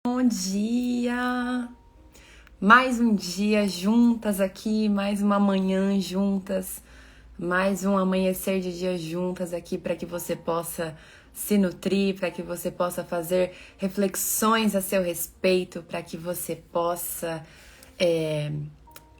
Bom dia! Mais um dia juntas aqui, mais uma manhã juntas, mais um amanhecer de dia juntas aqui para que você possa se nutrir, para que você possa fazer reflexões a seu respeito, para que você possa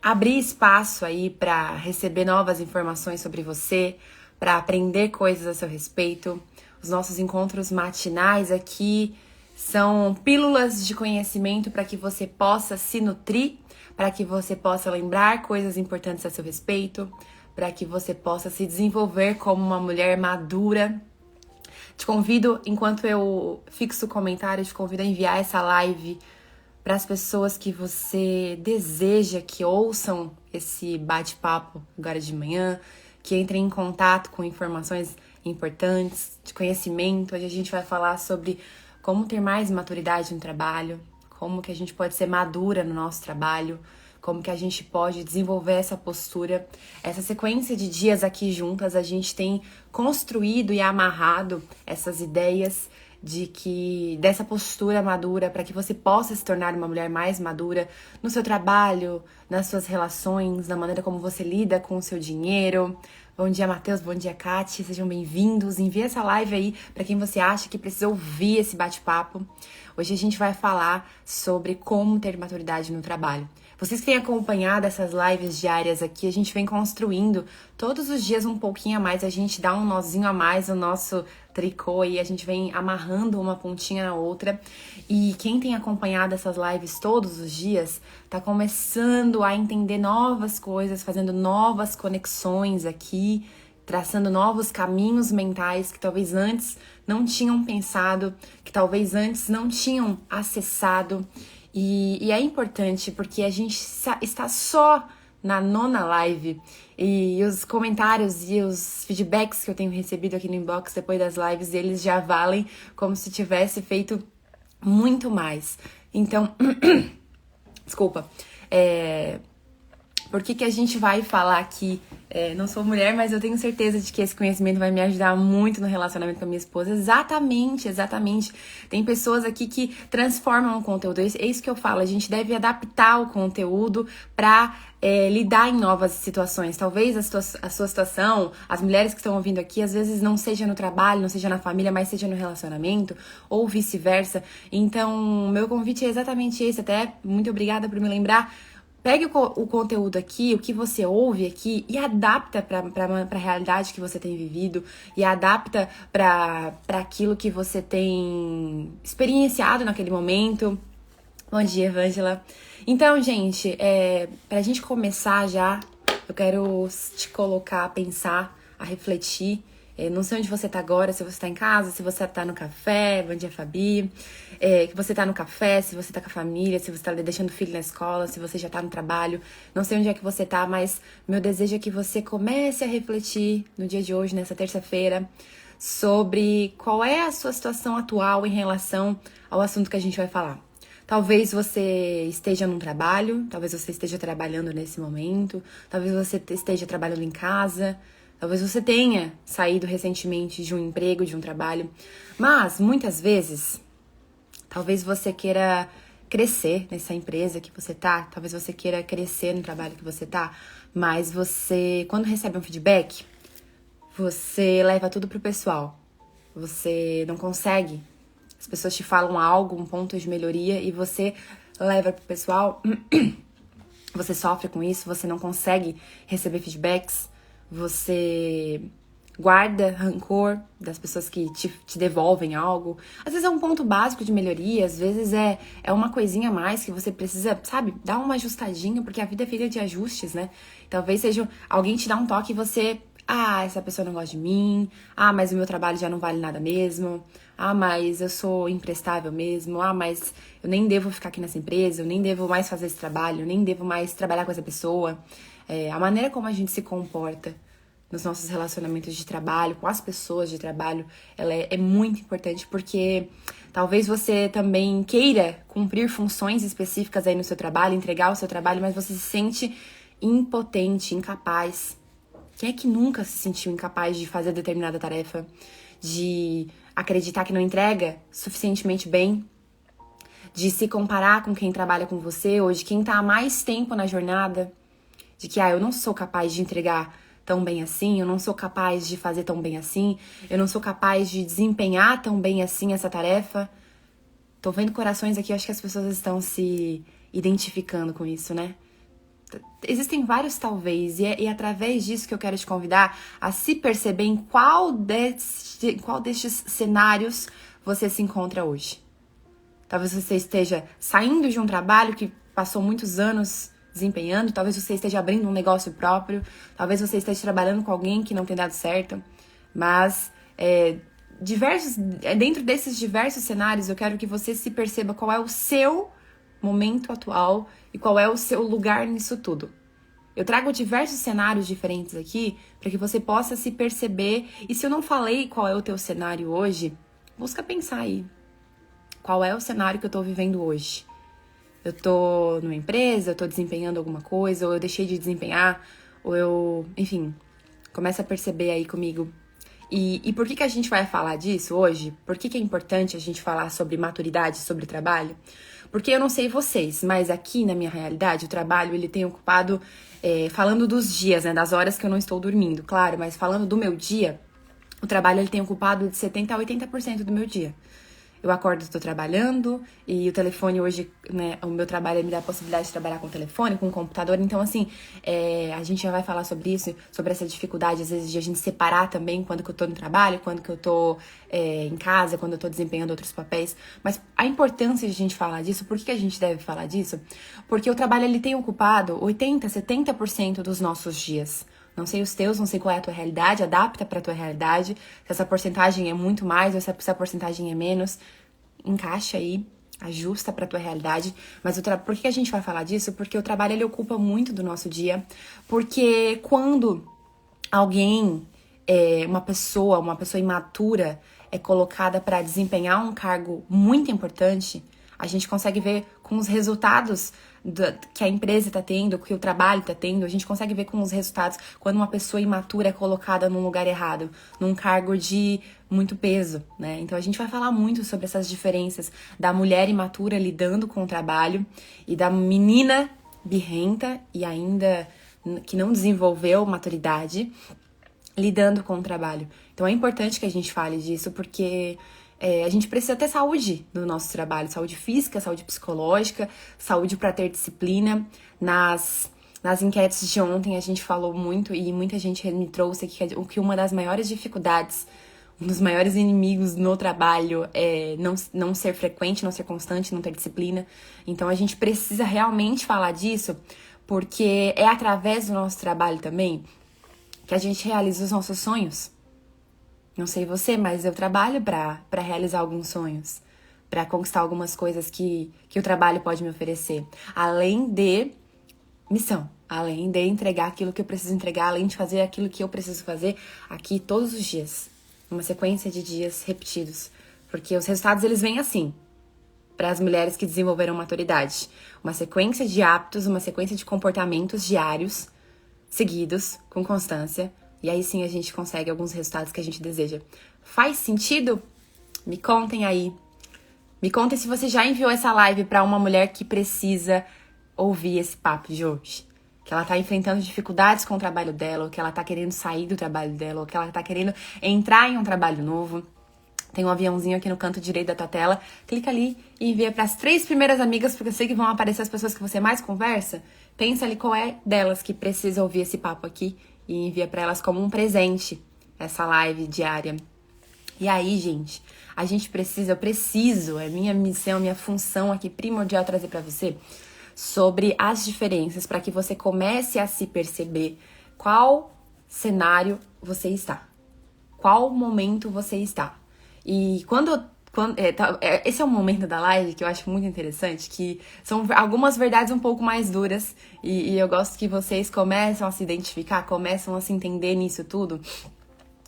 abrir espaço aí para receber novas informações sobre você, para aprender coisas a seu respeito. Os nossos encontros matinais aqui são pílulas de conhecimento para que você possa se nutrir, para que você possa lembrar coisas importantes a seu respeito, para que você possa se desenvolver como uma mulher madura. Te convido, enquanto eu fixo o comentário, te convido a enviar essa live para as pessoas que você deseja que ouçam esse bate-papo agora de manhã, que entrem em contato com informações importantes, de conhecimento. Hoje a gente vai falar sobre como ter mais maturidade no trabalho, como que a gente pode ser madura no nosso trabalho, como que a gente pode desenvolver essa postura. Essa sequência de dias aqui juntas, a gente tem construído e amarrado essas ideias dessa postura madura para que você possa se tornar uma mulher mais madura no seu trabalho, nas suas relações, na maneira como você lida com o seu dinheiro. Bom dia, Matheus. Bom dia, Kati. Sejam bem-vindos. Envie essa live aí para quem você acha que precisa ouvir esse bate-papo. Hoje a gente vai falar sobre como ter maturidade no trabalho. Vocês que têm acompanhado essas lives diárias aqui, a gente vem construindo todos os dias um pouquinho a mais, a gente dá um nozinho a mais no nosso tricô e a gente vem amarrando uma pontinha na outra. E quem tem acompanhado essas lives todos os dias, tá começando a entender novas coisas, fazendo novas conexões aqui, traçando novos caminhos mentais que talvez antes não tinham pensado, que talvez antes não tinham acessado. E é importante porque a gente está só na 9ª live e os comentários e os feedbacks que eu tenho recebido aqui no inbox depois das lives, eles já valem como se tivesse feito muito mais. Então, desculpa, por que a gente vai falar aqui? Não sou mulher, mas eu tenho certeza de que esse conhecimento vai me ajudar muito no relacionamento com a minha esposa. Exatamente. Tem pessoas aqui que transformam o conteúdo. É isso que eu falo. A gente deve adaptar o conteúdo para lidar em novas situações. Talvez a sua situação, as mulheres que estão ouvindo aqui, às vezes não seja no trabalho, não seja na família, mas seja no relacionamento, ou vice-versa. Então, meu convite é exatamente esse. Até muito obrigada por me lembrar. Pegue o conteúdo aqui, o que você ouve aqui e adapta para a realidade que você tem vivido e adapta para aquilo que você tem experienciado naquele momento. Bom dia, Evângela. Então, gente, para a gente começar já, eu quero te colocar a pensar, a refletir. Não sei onde você tá agora, se você tá em casa, se você tá no café, bom dia, Fabi, que você tá no café, se você tá com a família, se você tá deixando o filho na escola, se você já tá no trabalho, não sei onde é que você tá, mas meu desejo é que você comece a refletir no dia de hoje, nessa terça-feira, sobre qual é a sua situação atual em relação ao assunto que a gente vai falar. Talvez você esteja num trabalho, talvez você esteja trabalhando nesse momento, talvez você esteja trabalhando em casa. Talvez você tenha saído recentemente de um emprego, de um trabalho, mas muitas vezes, talvez você queira crescer nessa empresa que você tá, talvez você queira crescer no trabalho que você tá, mas você, quando recebe um feedback, você leva tudo pro pessoal. Você não consegue. As pessoas te falam algo, um ponto de melhoria, e você leva pro pessoal, você sofre com isso, você não consegue receber feedbacks. Você guarda rancor das pessoas que te devolvem algo. Às vezes é um ponto básico de melhoria, às vezes é uma coisinha a mais que você precisa, sabe, dar uma ajustadinha, porque a vida é feita de ajustes, né? Talvez seja alguém te dá um toque e você, essa pessoa não gosta de mim, mas o meu trabalho já não vale nada mesmo, mas eu sou imprestável mesmo, mas eu nem devo ficar aqui nessa empresa, eu nem devo mais fazer esse trabalho, eu nem devo mais trabalhar com essa pessoa. A maneira como a gente se comporta nos nossos relacionamentos de trabalho, com as pessoas de trabalho, ela é muito importante, porque talvez você também queira cumprir funções específicas aí no seu trabalho, entregar o seu trabalho, mas você se sente impotente, incapaz. Quem é que nunca se sentiu incapaz de fazer determinada tarefa, de acreditar que não entrega suficientemente bem, de se comparar com quem trabalha com você, ou de quem tá há mais tempo na jornada, de que, eu não sou capaz de entregar tão bem assim, eu não sou capaz de fazer tão bem assim, eu não sou capaz de desempenhar tão bem assim essa tarefa. Tô vendo corações aqui, eu acho que as pessoas estão se identificando com isso, né? Existem vários talvez, e é através disso que eu quero te convidar a se perceber em qual destes cenários você se encontra hoje. Talvez você esteja saindo de um trabalho que passou muitos anos desempenhando, talvez você esteja abrindo um negócio próprio, talvez você esteja trabalhando com alguém que não tem dado certo, mas dentro desses diversos cenários eu quero que você se perceba qual é o seu momento atual e qual é o seu lugar nisso tudo. Eu trago diversos cenários diferentes aqui para que você possa se perceber, e se eu não falei qual é o teu cenário hoje, busca pensar aí. Qual é o cenário que eu tô vivendo hoje? Eu tô numa empresa, eu tô desempenhando alguma coisa, ou eu deixei de desempenhar, ou eu... Enfim, começa a perceber aí comigo. E por que a gente vai falar disso hoje? Por que é importante a gente falar sobre maturidade, sobre trabalho? Porque eu não sei vocês, mas aqui na minha realidade, o trabalho, ele tem ocupado... falando dos dias, né, das horas que eu não estou dormindo, claro, mas falando do meu dia, o trabalho, ele tem ocupado de 70% a 80% do meu dia. Eu acordo, estou trabalhando, e o telefone hoje, né, o meu trabalho me dá a possibilidade de trabalhar com o telefone, com o computador. Então, assim, a gente já vai falar sobre isso, sobre essa dificuldade, às vezes, de a gente separar também quando que eu tô no trabalho, quando que eu tô em casa, quando eu tô desempenhando outros papéis. Mas a importância de a gente falar disso, por que a gente deve falar disso? Porque o trabalho, ele tem ocupado 80%, 70% dos nossos dias. Não sei os teus, não sei qual é a tua realidade, adapta pra tua realidade. Se essa porcentagem é muito mais ou se essa porcentagem é menos, encaixa aí, ajusta pra tua realidade. Mas por que a gente vai falar disso? Porque o trabalho, ele ocupa muito do nosso dia. Porque quando alguém, uma pessoa imatura, é colocada para desempenhar um cargo muito importante, a gente consegue ver com os resultados que a empresa está tendo, que o trabalho está tendo, a gente consegue ver com os resultados quando uma pessoa imatura é colocada num lugar errado, num cargo de muito peso, né? Então a gente vai falar muito sobre essas diferenças da mulher imatura lidando com o trabalho e da menina birrenta e ainda que não desenvolveu maturidade lidando com o trabalho. Então é importante que a gente fale disso porque a gente precisa ter saúde no nosso trabalho, saúde física, saúde psicológica, saúde para ter disciplina. Nas enquetes de ontem a gente falou muito e muita gente me trouxe que uma das maiores dificuldades, um dos maiores inimigos no trabalho é não ser frequente, não ser constante, não ter disciplina. Então a gente precisa realmente falar disso porque é através do nosso trabalho também que a gente realiza os nossos sonhos. Não sei você, mas eu trabalho para realizar alguns sonhos, para conquistar algumas coisas que o trabalho pode me oferecer. Além de missão, além de entregar aquilo que eu preciso entregar, além de fazer aquilo que eu preciso fazer aqui todos os dias. Uma sequência de dias repetidos. Porque os resultados, eles vêm assim, para as mulheres que desenvolveram maturidade. Uma sequência de hábitos, uma sequência de comportamentos diários, seguidos, com constância. E aí sim a gente consegue alguns resultados que a gente deseja. Faz sentido? Me contem aí. Me contem se você já enviou essa live para uma mulher que precisa ouvir esse papo de hoje. Que ela tá enfrentando dificuldades com o trabalho dela, ou que ela tá querendo sair do trabalho dela, ou que ela tá querendo entrar em um trabalho novo. Tem um aviãozinho aqui no canto direito da tua tela. Clica ali e envia para as 3 primeiras amigas, porque eu sei que vão aparecer as pessoas que você mais conversa. Pensa ali qual é delas que precisa ouvir esse papo aqui e envia para elas como um presente essa live diária. E aí, gente, eu preciso, é minha missão, minha função aqui primordial trazer para você sobre as diferenças para que você comece a se perceber qual cenário você está, qual momento você está. E esse é um momento da live que eu acho muito interessante, que são algumas verdades um pouco mais duras e eu gosto que vocês começam a se identificar, começam a se entender nisso tudo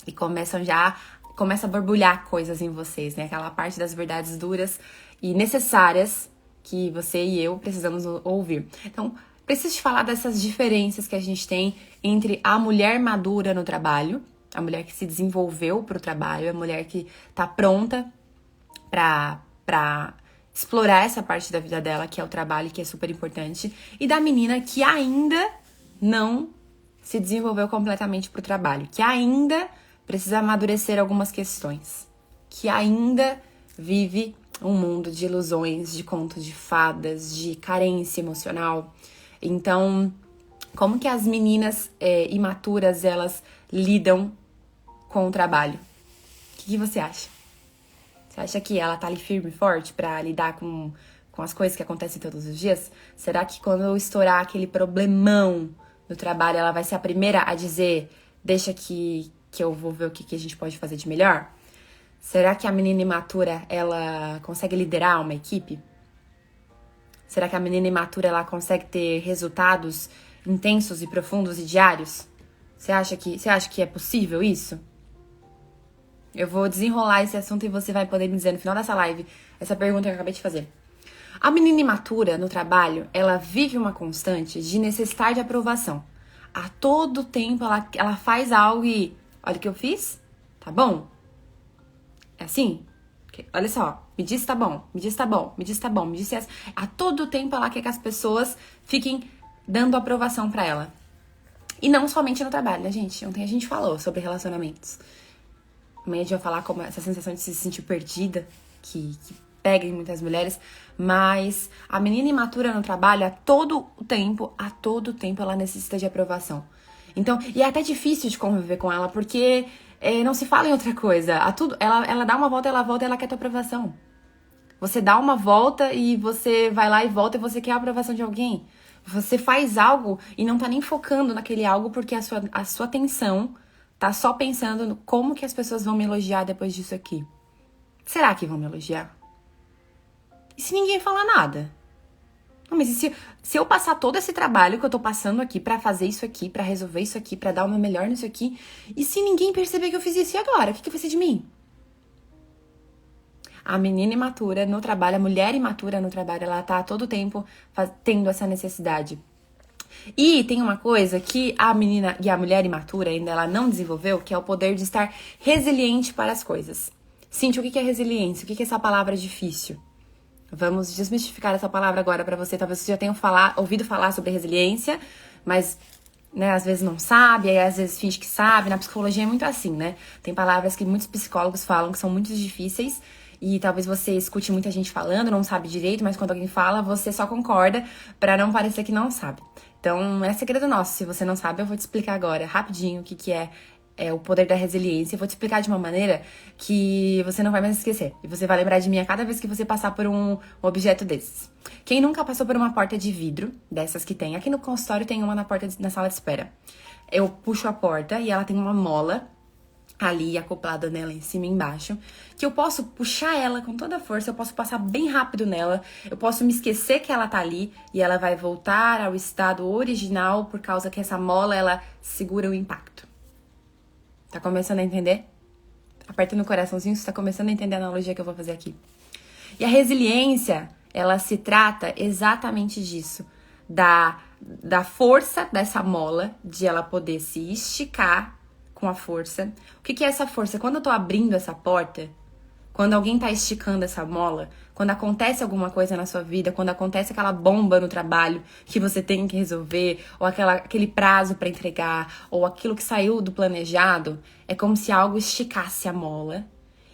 e começa a borbulhar coisas em vocês, né? Aquela parte das verdades duras e necessárias que você e eu precisamos ouvir. Então, preciso te falar dessas diferenças que a gente tem entre a mulher madura no trabalho, a mulher que se desenvolveu para o trabalho, a mulher que está pronta para explorar essa parte da vida dela, que é o trabalho, que é super importante, e da menina que ainda não se desenvolveu completamente pro trabalho, que ainda precisa amadurecer algumas questões, que ainda vive um mundo de ilusões, de contos de fadas, de carência emocional. Então, como que as meninas imaturas, elas lidam com o trabalho? O que você acha? Você acha que ela tá ali firme e forte pra lidar com as coisas que acontecem todos os dias? Será que quando eu estourar aquele problemão no trabalho, ela vai ser a primeira a dizer, deixa que eu vou ver o que a gente pode fazer de melhor? Será que a menina imatura, ela consegue liderar uma equipe? Será que a menina imatura, ela consegue ter resultados intensos e profundos e diários? Você acha que é possível isso? Eu vou desenrolar esse assunto e você vai poder me dizer no final dessa live essa pergunta que eu acabei de fazer. A menina imatura no trabalho, ela vive uma constante de necessitar de aprovação. A todo tempo ela faz algo e... Olha o que eu fiz? Tá bom? É assim? Olha só, me diz se tá bom, me diz se tá bom, me diz se tá bom, me diz se é... A todo tempo ela quer que as pessoas fiquem dando aprovação pra ela. E não somente no trabalho, né, gente? Ontem a gente falou sobre relacionamentos. Amanhã a gente vai falar como essa sensação de se sentir perdida, que pega em muitas mulheres. Mas a menina imatura no trabalho, a todo tempo ela necessita de aprovação. Então, e é até difícil de conviver com ela, porque não se fala em outra coisa. Ela dá uma volta, ela volta e ela quer tua aprovação. Você dá uma volta e você vai lá e volta e você quer a aprovação de alguém. Você faz algo e não tá nem focando naquele algo porque a sua atenção tá só pensando no como que as pessoas vão me elogiar depois disso aqui. Será que vão me elogiar? E se ninguém falar nada? Não, mas e se eu passar todo esse trabalho que eu tô passando aqui pra fazer isso aqui, pra resolver isso aqui, pra dar o meu melhor nisso aqui, e se ninguém perceber que eu fiz isso, e agora? O que vai ser de mim? A menina imatura no trabalho, a mulher imatura no trabalho, ela tá a todo tempo tendo essa necessidade. E tem uma coisa que a menina e a mulher imatura ainda ela não desenvolveu, que é o poder de estar resiliente para as coisas. Cíntia, o que é resiliência? O que é essa palavra difícil? Vamos desmistificar essa palavra agora pra você. Talvez você já tenha ouvido falar sobre resiliência, mas às vezes não sabe, aí às vezes finge que sabe. Na psicologia é muito assim, né? Tem palavras que muitos psicólogos falam que são muito difíceis e talvez você escute muita gente falando, não sabe direito, mas quando alguém fala, você só concorda pra não parecer que não sabe. Então, é segredo nosso. Se você não sabe, eu vou te explicar agora, rapidinho, o que é o poder da resiliência. Eu vou te explicar de uma maneira que você não vai mais esquecer. E você vai lembrar de mim a cada vez que você passar por um objeto desses. Quem nunca passou por uma porta de vidro, dessas que tem? Aqui no consultório tem uma na sala de espera. Eu puxo a porta e ela tem uma mola ali acoplada nela em cima e embaixo, que eu posso puxar ela com toda a força, eu posso passar bem rápido nela, eu posso me esquecer que ela tá ali e ela vai voltar ao estado original por causa que essa mola, ela segura o impacto. Tá começando a entender? Aperta no coraçãozinho, você tá começando a entender a analogia que eu vou fazer aqui. E a resiliência, ela se trata exatamente disso, da força dessa mola, de ela poder se esticar com a força. O que é essa força? Quando eu tô abrindo essa porta, quando alguém tá esticando essa mola, quando acontece alguma coisa na sua vida, quando acontece aquela bomba no trabalho que você tem que resolver, ou aquele prazo pra entregar, ou aquilo que saiu do planejado, é como se algo esticasse a mola.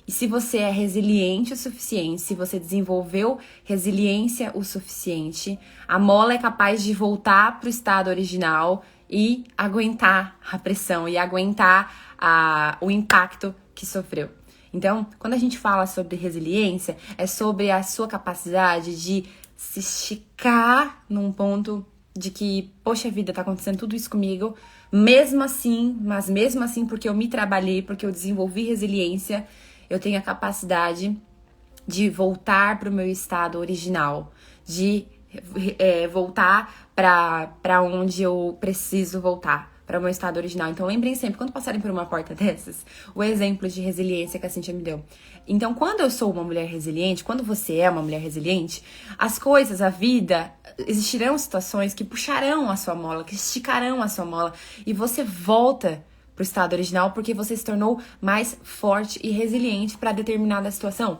E se você é resiliente o suficiente, se você desenvolveu resiliência o suficiente, a mola é capaz de voltar pro estado original e aguentar a pressão e aguentar o impacto que sofreu. Então, quando a gente fala sobre resiliência, é sobre a sua capacidade de se esticar num ponto de que, poxa vida, tá acontecendo tudo isso comigo, mesmo assim, porque eu me trabalhei, porque eu desenvolvi resiliência, eu tenho a capacidade de voltar pro meu estado original, de voltar pra onde eu preciso voltar, para o meu estado original. Então, lembrem sempre, quando passarem por uma porta dessas, o exemplo de resiliência que a Cíntia me deu. Então, quando eu sou uma mulher resiliente, quando você é uma mulher resiliente, as coisas, a vida, existirão situações que puxarão a sua mola, que esticarão a sua mola, e você volta pro estado original porque você se tornou mais forte e resiliente para determinada situação.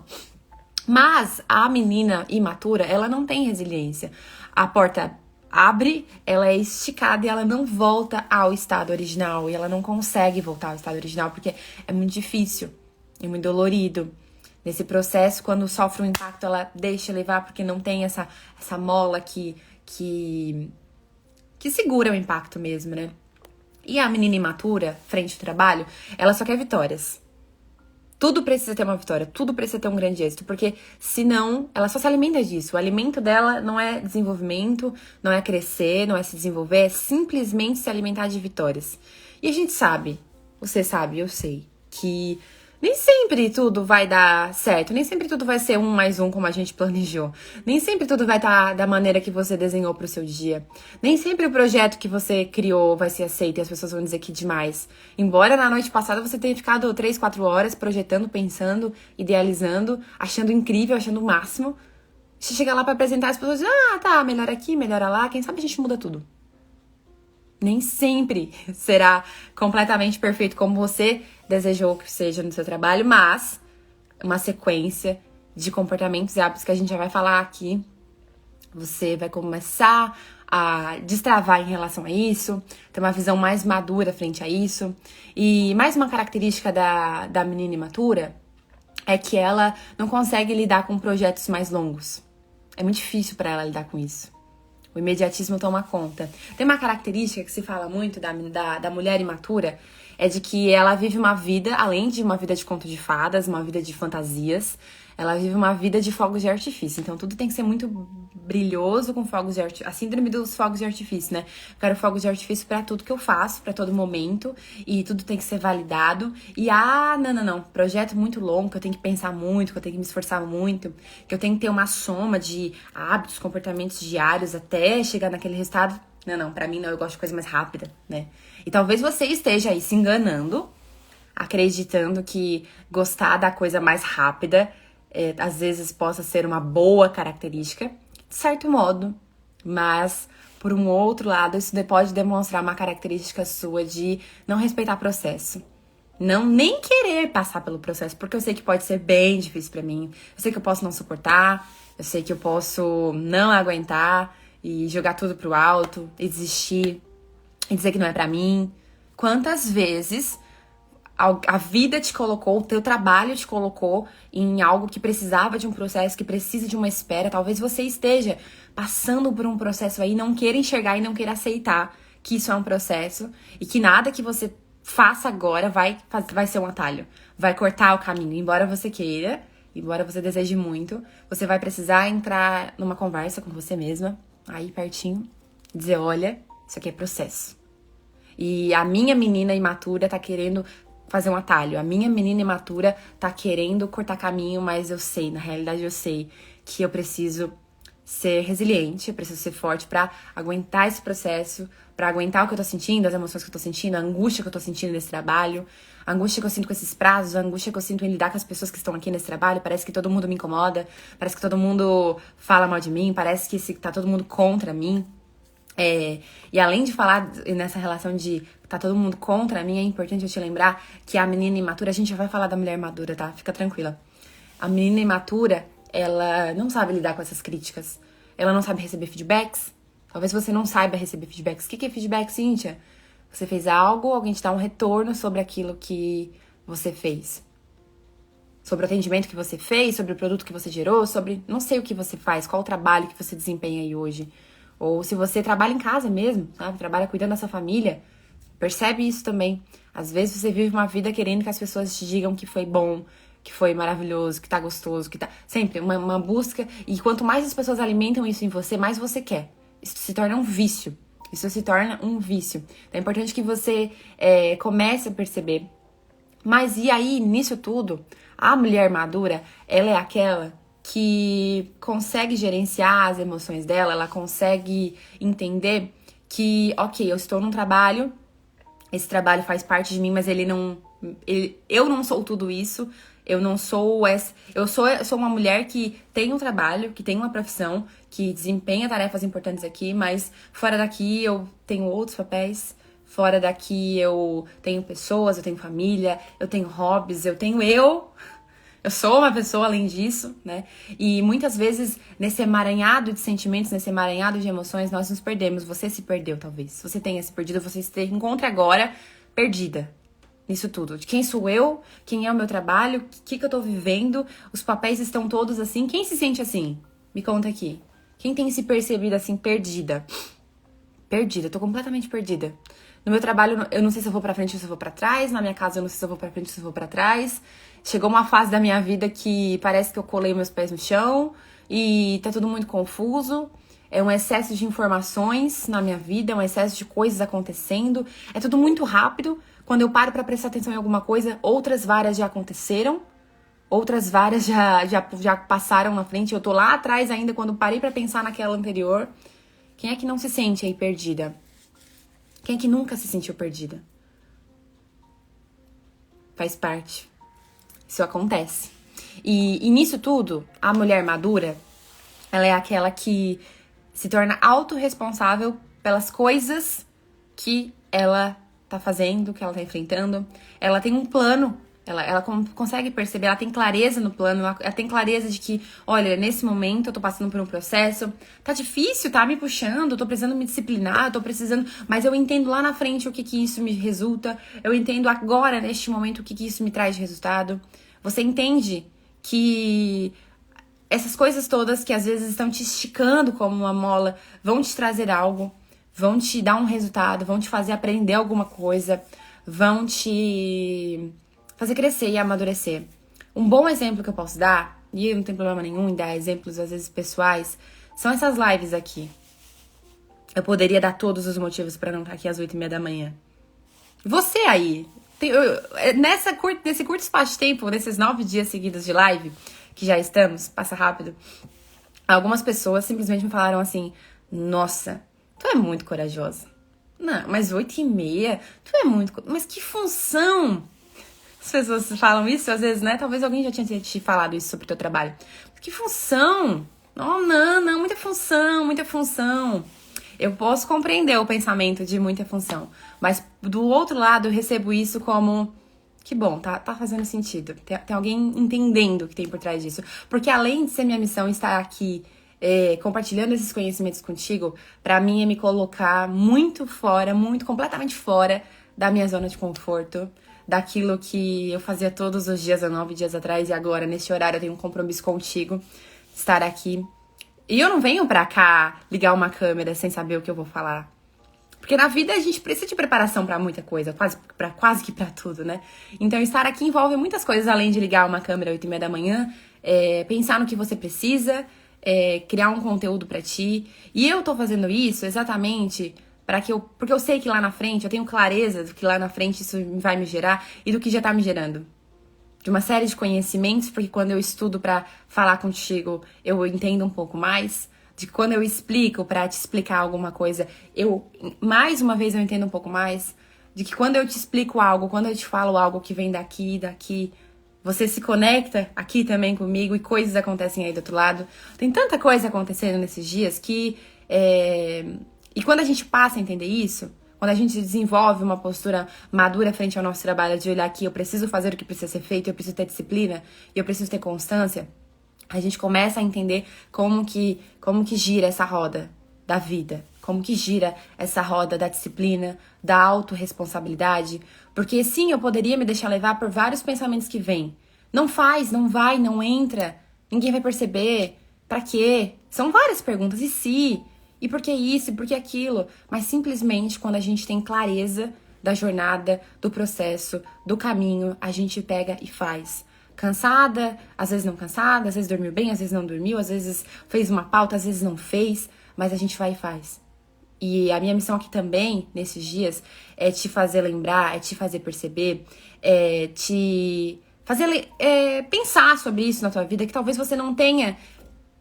Mas a menina imatura, ela não tem resiliência. A porta abre, ela é esticada e ela não volta ao estado original. E ela não consegue voltar ao estado original porque é muito difícil, é muito dolorido. Nesse processo, quando sofre um impacto, ela deixa levar porque não tem essa mola que segura o impacto mesmo, né? E a menina imatura, frente ao trabalho, ela só quer vitórias. Tudo precisa ter uma vitória, tudo precisa ter um grande êxito, porque senão ela só se alimenta disso. O alimento dela não é desenvolvimento, não é crescer, não é se desenvolver, é simplesmente se alimentar de vitórias. E a gente sabe, você sabe, eu sei, que nem sempre tudo vai dar certo, nem sempre tudo vai ser 1 mais 1 como a gente planejou. Nem sempre tudo vai estar da maneira que você desenhou pro seu dia. Nem sempre o projeto que você criou vai ser aceito e as pessoas vão dizer que demais. Embora na noite passada você tenha ficado 3, 4 horas projetando, pensando, idealizando, achando incrível, achando o máximo. Você chega lá pra apresentar, as pessoas dizem, tá, melhora aqui, melhora lá, quem sabe a gente muda tudo. Nem sempre será completamente perfeito como você desejou que seja no seu trabalho, mas uma sequência de comportamentos e hábitos que a gente já vai falar aqui. Você vai começar a destravar em relação a isso, ter uma visão mais madura frente a isso. E mais uma característica da menina imatura é que ela não consegue lidar com projetos mais longos. É muito difícil para ela lidar com isso. O imediatismo toma conta. Tem uma característica que se fala muito da mulher imatura, é de que ela vive uma vida, além de uma vida de conto de fadas, uma vida de fantasias, ela vive uma vida de fogos de artifício. Então tudo tem que ser muito brilhoso com fogos de artifício. A síndrome dos fogos de artifício, né? Eu quero fogos de artifício pra tudo que eu faço, pra todo momento, e tudo tem que ser validado. E não. Projeto muito longo, que eu tenho que pensar muito, que eu tenho que me esforçar muito, que eu tenho que ter uma soma de hábitos, comportamentos diários até chegar naquele resultado. Não, pra mim não, eu gosto de coisa mais rápida, né? E talvez você esteja aí se enganando, acreditando que gostar da coisa mais rápida às vezes possa ser uma boa característica, de certo modo, mas por um outro lado, isso pode demonstrar uma característica sua de não respeitar o processo. Não nem querer passar pelo processo, porque eu sei que pode ser bem difícil pra mim. Eu sei que eu posso não suportar, eu sei que eu posso não aguentar e jogar tudo pro alto e desistir e dizer que não é pra mim. Quantas vezes a vida te colocou, o teu trabalho te colocou em algo que precisava de um processo, que precisa de uma espera. Talvez você esteja passando por um processo aí, não queira enxergar e não queira aceitar que isso é um processo e que nada que você faça agora vai ser um atalho, vai cortar o caminho. Embora você queira, embora você deseje muito, você vai precisar entrar numa conversa com você mesma, aí pertinho, dizer, olha, isso aqui é processo. E a minha menina imatura tá querendo fazer um atalho. A minha menina imatura tá querendo cortar caminho, mas eu sei, na realidade eu sei que eu preciso ser resiliente, eu preciso ser forte pra aguentar esse processo, pra aguentar o que eu tô sentindo, as emoções que eu tô sentindo, a angústia que eu tô sentindo nesse trabalho, a angústia que eu sinto com esses prazos, a angústia que eu sinto em lidar com as pessoas que estão aqui nesse trabalho. Parece que todo mundo me incomoda, parece que todo mundo fala mal de mim, parece que tá todo mundo contra mim. E além de falar nessa relação de tá todo mundo contra mim, é importante eu te lembrar que a menina imatura, a gente já vai falar da mulher madura, tá? Fica tranquila. A menina imatura, ela não sabe lidar com essas críticas. Ela não sabe receber feedbacks. Talvez você não saiba receber feedbacks. O que é feedback, Cíntia? Você fez algo, alguém te dá um retorno sobre aquilo que você fez. Sobre o atendimento que você fez, sobre o produto que você gerou, sobre não sei o que você faz, qual o trabalho que você desempenha aí hoje. Ou se você trabalha em casa mesmo, sabe? Trabalha cuidando da sua família. Percebe isso também. Às vezes você vive uma vida querendo que as pessoas te digam que foi bom, que foi maravilhoso, que tá gostoso, que tá... Sempre uma busca. E quanto mais as pessoas alimentam isso em você, mais você quer. Isso se torna um vício. Isso se torna um vício. Então é importante que você comece a perceber. Mas e aí, nisso tudo, a mulher madura, ela é aquela que consegue gerenciar as emoções dela, ela consegue entender que, ok, eu estou num trabalho, esse trabalho faz parte de mim, mas eu não sou tudo isso, eu não sou essa, eu sou uma mulher que tem um trabalho, que tem uma profissão, que desempenha tarefas importantes aqui, mas fora daqui eu tenho outros papéis, fora daqui eu tenho pessoas, eu tenho família, eu tenho hobbies, eu tenho eu. Eu sou uma pessoa além disso, né? E muitas vezes, nesse emaranhado de sentimentos, nesse emaranhado de emoções, nós nos perdemos. Você se perdeu, talvez. Se você tenha se perdido, você se encontra agora perdida nisso tudo. De quem sou eu? Quem é o meu trabalho? O que eu tô vivendo? Os papéis estão todos assim. Quem se sente assim? Me conta aqui. Quem tem se percebido assim, perdida? Perdida, eu tô completamente perdida. No meu trabalho, eu não sei se eu vou pra frente ou se eu vou pra trás. Na minha casa, eu não sei se eu vou pra frente ou se eu vou pra trás. Chegou uma fase da minha vida que parece que eu colei meus pés no chão e tá tudo muito confuso. É um excesso de informações na minha vida, é um excesso de coisas acontecendo. É tudo muito rápido. Quando eu paro pra prestar atenção em alguma coisa, outras várias já aconteceram. Outras várias já passaram na frente. Eu tô lá atrás ainda quando parei pra pensar naquela anterior. Quem é que não se sente aí perdida? Quem é que nunca se sentiu perdida? Faz parte. Isso acontece. E nisso tudo, a mulher madura, ela é aquela que se torna autorresponsável pelas coisas que ela tá fazendo, que ela tá enfrentando. Ela tem um plano. Ela consegue perceber, ela tem clareza no plano, ela tem clareza de que, olha, nesse momento eu tô passando por um processo, tá difícil, tá me puxando, eu tô precisando me disciplinar, eu tô precisando, mas eu entendo lá na frente o que isso me resulta, eu entendo agora, neste momento, o que isso me traz de resultado. Você entende que essas coisas todas que às vezes estão te esticando como uma mola vão te trazer algo, vão te dar um resultado, vão te fazer aprender alguma coisa, vão te fazer crescer e amadurecer. Um bom exemplo que eu posso dar, e eu não tenho problema nenhum em dar exemplos, às vezes, pessoais, são essas lives aqui. Eu poderia dar todos os motivos pra não estar aqui às 8h30 da manhã. Você aí, nesse curto espaço de tempo, nesses 9 dias seguidos de live, que já estamos, passa rápido, algumas pessoas simplesmente me falaram assim, nossa, tu é muito corajosa. Não, mas 8h30, tu é muito... Mas que função... As pessoas falam isso, às vezes, né? Talvez alguém já tinha te falado isso sobre o teu trabalho. Que função? Oh, não, muita função, muita função. Eu posso compreender o pensamento de muita função. Mas do outro lado, eu recebo isso como... Que bom, tá fazendo sentido. Tem alguém entendendo o que tem por trás disso. Porque além de ser minha missão estar aqui compartilhando esses conhecimentos contigo, pra mim é me colocar muito fora, completamente fora da minha zona de conforto, daquilo que eu fazia todos os dias há 9 dias atrás e agora, neste horário, eu tenho um compromisso contigo, estar aqui. E eu não venho pra cá ligar uma câmera sem saber o que eu vou falar. Porque na vida a gente precisa de preparação pra muita coisa, quase que pra tudo, né? Então estar aqui envolve muitas coisas, além de ligar uma câmera às 8h30 da manhã, pensar no que você precisa, criar um conteúdo pra ti. E eu tô fazendo isso exatamente... Porque eu sei que lá na frente, eu tenho clareza do que lá na frente isso vai me gerar e do que já tá me gerando. De uma série de conhecimentos, porque quando eu estudo pra falar contigo, eu entendo um pouco mais. De que quando eu explico pra te explicar alguma coisa, mais uma vez eu entendo um pouco mais. De que quando eu te explico algo, quando eu te falo algo que vem daqui, você se conecta aqui também comigo e coisas acontecem aí do outro lado. Tem tanta coisa acontecendo nesses dias que... E quando a gente passa a entender isso, quando a gente desenvolve uma postura madura frente ao nosso trabalho, de olhar aqui, eu preciso fazer o que precisa ser feito, eu preciso ter disciplina, e eu preciso ter constância, a gente começa a entender como que gira essa roda da vida, como que gira essa roda da disciplina, da autorresponsabilidade, porque sim, eu poderia me deixar levar por vários pensamentos que vêm. Não faz, não vai, não entra, ninguém vai perceber, pra quê? São várias perguntas, e se... E por que isso? E por que aquilo? Mas simplesmente quando a gente tem clareza da jornada, do processo, do caminho, a gente pega e faz. Cansada, às vezes não cansada, às vezes dormiu bem, às vezes não dormiu, às vezes fez uma pauta, às vezes não fez, mas a gente vai e faz. E a minha missão aqui também, nesses dias, é te fazer lembrar, é te fazer perceber, é te fazer pensar sobre isso na tua vida, que talvez você não tenha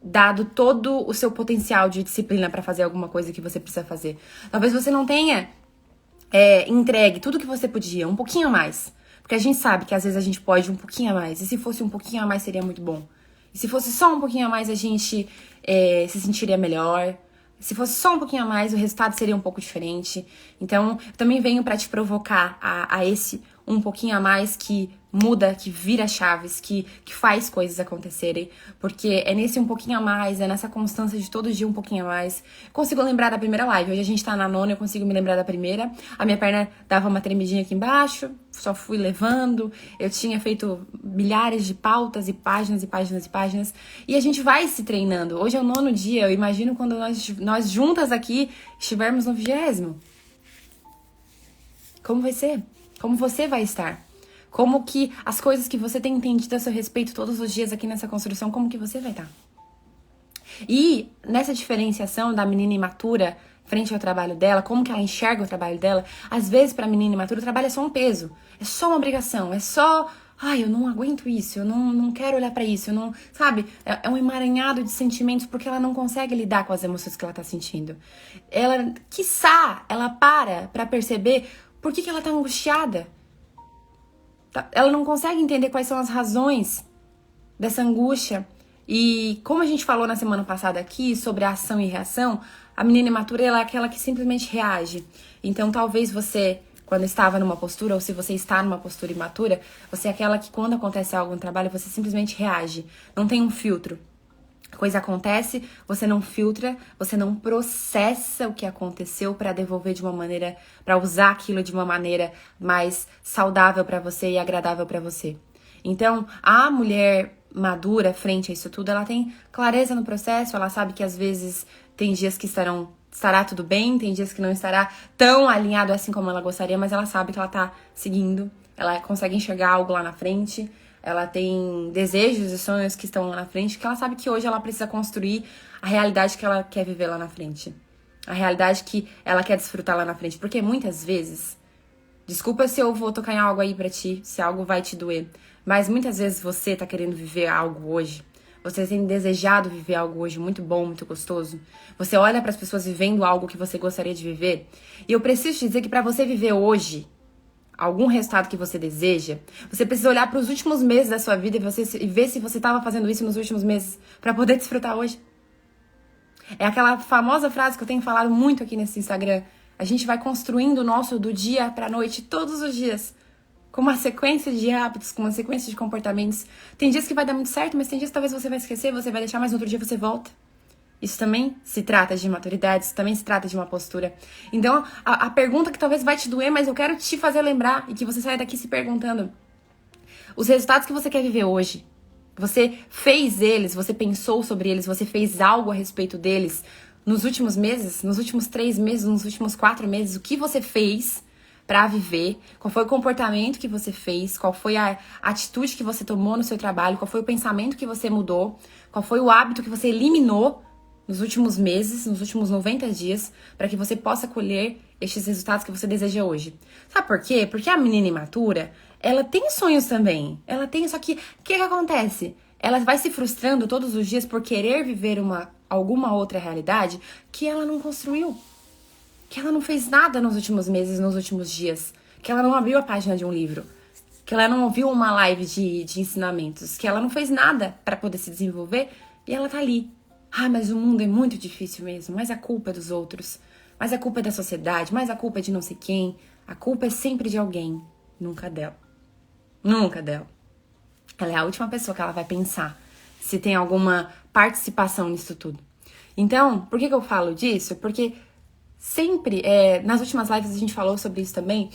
dado todo o seu potencial de disciplina pra fazer alguma coisa que você precisa fazer. Talvez você não tenha entregue tudo que você podia, um pouquinho a mais. Porque a gente sabe que às vezes a gente pode um pouquinho a mais. E se fosse um pouquinho a mais, seria muito bom. E se fosse só um pouquinho a mais, a gente se sentiria melhor. Se fosse só um pouquinho a mais, o resultado seria um pouco diferente. Então, eu também venho pra te provocar a esse um pouquinho a mais que muda, que vira chaves, que faz coisas acontecerem, porque é nesse um pouquinho a mais, é nessa constância de todo dia um pouquinho a mais. Consigo lembrar da primeira live, hoje a gente tá na 9ª, eu consigo me lembrar da primeira, a minha perna dava uma tremidinha aqui embaixo, só fui levando, eu tinha feito milhares de pautas e páginas e páginas e páginas, e a gente vai se treinando. Hoje é o 9º dia, eu imagino quando nós juntas aqui estivermos no 20º. Como vai ser? Como você vai estar? Como que as coisas que você tem entendido a seu respeito todos os dias aqui nessa construção, como que você vai estar? E nessa diferenciação da menina imatura frente ao trabalho dela, como que ela enxerga o trabalho dela, às vezes pra menina imatura o trabalho é só um peso, é só uma obrigação, é só... Ai, eu não aguento isso, eu não quero olhar pra isso, eu não... Sabe? É um emaranhado de sentimentos porque ela não consegue lidar com as emoções que ela tá sentindo. Ela, quiçá, ela pra perceber por que ela tá angustiada. Ela não consegue entender quais são as razões dessa angústia. E como a gente falou na semana passada aqui sobre a ação e reação, a menina imatura ela é aquela que simplesmente reage. Então talvez você, quando estava numa postura, ou se você está numa postura imatura, você é aquela que quando acontece algo no trabalho, você simplesmente reage. Não tem um filtro. A coisa acontece, você não filtra, você não processa o que aconteceu para devolver de uma maneira, para usar aquilo de uma maneira mais saudável para você e agradável para você. Então, a mulher madura frente a isso tudo, ela tem clareza no processo, ela sabe que às vezes tem dias que estará tudo bem, tem dias que não estará tão alinhado assim como ela gostaria, mas ela sabe que ela tá seguindo, ela consegue enxergar algo lá na frente. Ela tem desejos e sonhos que estão lá na frente, que ela sabe que hoje ela precisa construir a realidade que ela quer viver lá na frente. A realidade que ela quer desfrutar lá na frente. Porque muitas vezes, desculpa se eu vou tocar em algo aí pra ti, se algo vai te doer, mas muitas vezes você tá querendo viver algo hoje, você tem desejado viver algo hoje muito bom, muito gostoso, você olha pras pessoas vivendo algo que você gostaria de viver, e eu preciso te dizer que pra você viver hoje algum resultado que você deseja, você precisa olhar para os últimos meses da sua vida e ver se você estava fazendo isso nos últimos meses para poder desfrutar hoje. É aquela famosa frase que eu tenho falado muito aqui nesse Instagram. A gente vai construindo o nosso do dia para a noite todos os dias, com uma sequência de hábitos, com uma sequência de comportamentos. Tem dias que vai dar muito certo, mas tem dias que talvez você vai esquecer, você vai deixar, mas no outro dia você volta. Isso também se trata de maturidade, isso também se trata de uma postura. Então, a pergunta que talvez vai te doer, mas eu quero te fazer lembrar e que você saia daqui se perguntando. Os resultados que você quer viver hoje, você fez eles, você pensou sobre eles, você fez algo a respeito deles nos últimos meses, nos últimos 3 meses, nos últimos 4 meses, o que você fez pra viver, qual foi o comportamento que você fez, qual foi a atitude que você tomou no seu trabalho, qual foi o pensamento que você mudou, qual foi o hábito que você eliminou nos últimos meses, nos últimos 90 dias, para que você possa colher estes resultados que você deseja hoje. Sabe por quê? Porque a menina imatura, ela tem sonhos também. Ela tem, só que o que acontece? Ela vai se frustrando todos os dias por querer viver alguma outra realidade que ela não construiu. Que ela não fez nada nos últimos meses, nos últimos dias. Que ela não abriu a página de um livro. Que ela não ouviu uma live de ensinamentos. Que ela não fez nada para poder se desenvolver e ela tá ali. Ah, mas o mundo é muito difícil mesmo, mas a culpa é dos outros, mas a culpa é da sociedade, mas a culpa é de não sei quem, a culpa é sempre de alguém, nunca dela. Nunca dela. Ela é a última pessoa que ela vai pensar se tem alguma participação nisso tudo. Então, por que eu falo disso? Porque sempre, nas últimas lives a gente falou sobre isso também,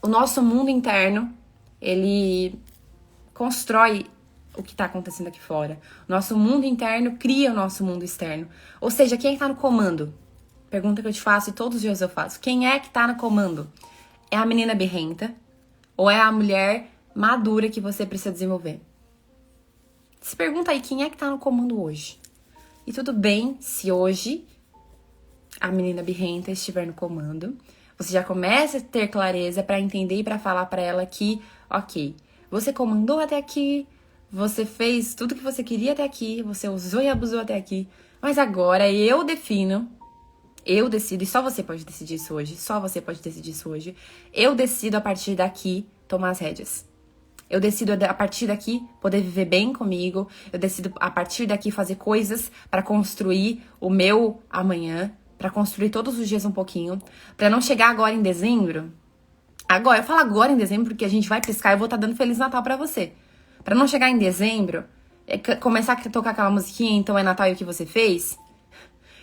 o nosso mundo interno, ele constrói o que tá acontecendo aqui fora. Nosso mundo interno cria o nosso mundo externo. Ou seja, quem é que tá no comando? Pergunta que eu te faço e todos os dias eu faço. Quem é que tá no comando? É a menina birrenta ou é a mulher madura que você precisa desenvolver? Se pergunta aí, quem é que tá no comando hoje? E tudo bem se hoje a menina birrenta estiver no comando. Você já começa a ter clareza pra entender e pra falar pra ela que, ok, você comandou até aqui, você fez tudo que você queria até aqui, você usou e abusou até aqui, mas agora eu decido, e só você pode decidir isso hoje, só você pode decidir isso hoje, eu decido a partir daqui tomar as rédeas. Eu decido a partir daqui poder viver bem comigo, eu decido a partir daqui fazer coisas para construir o meu amanhã, para construir todos os dias um pouquinho, para não chegar agora em dezembro Agora, eu falo agora em dezembro, porque a gente vai piscar e eu vou estar dando Feliz Natal pra você. Pra não chegar em dezembro, começar a tocar aquela musiquinha, então é Natal e o que você fez,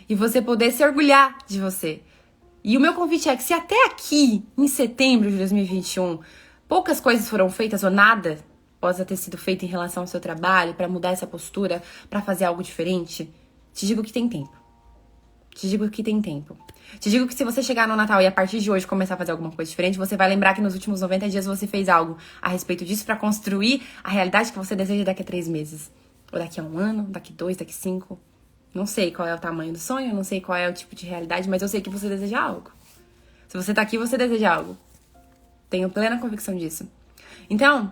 e você poder se orgulhar de você. E o meu convite é que se até aqui, em setembro de 2021, poucas coisas foram feitas ou nada possa ter sido feito em relação ao seu trabalho, pra mudar essa postura, pra fazer algo diferente, te digo que tem tempo. Te digo que tem tempo. Te digo que se você chegar no Natal e a partir de hoje começar a fazer alguma coisa diferente, você vai lembrar que nos últimos 90 dias você fez algo a respeito disso pra construir a realidade que você deseja daqui a 3 meses. Ou daqui a 1 ano, daqui 2, daqui 5. Não sei qual é o tamanho do sonho, não sei qual é o tipo de realidade, mas eu sei que você deseja algo. Se você tá aqui, você deseja algo. Tenho plena convicção disso. Então,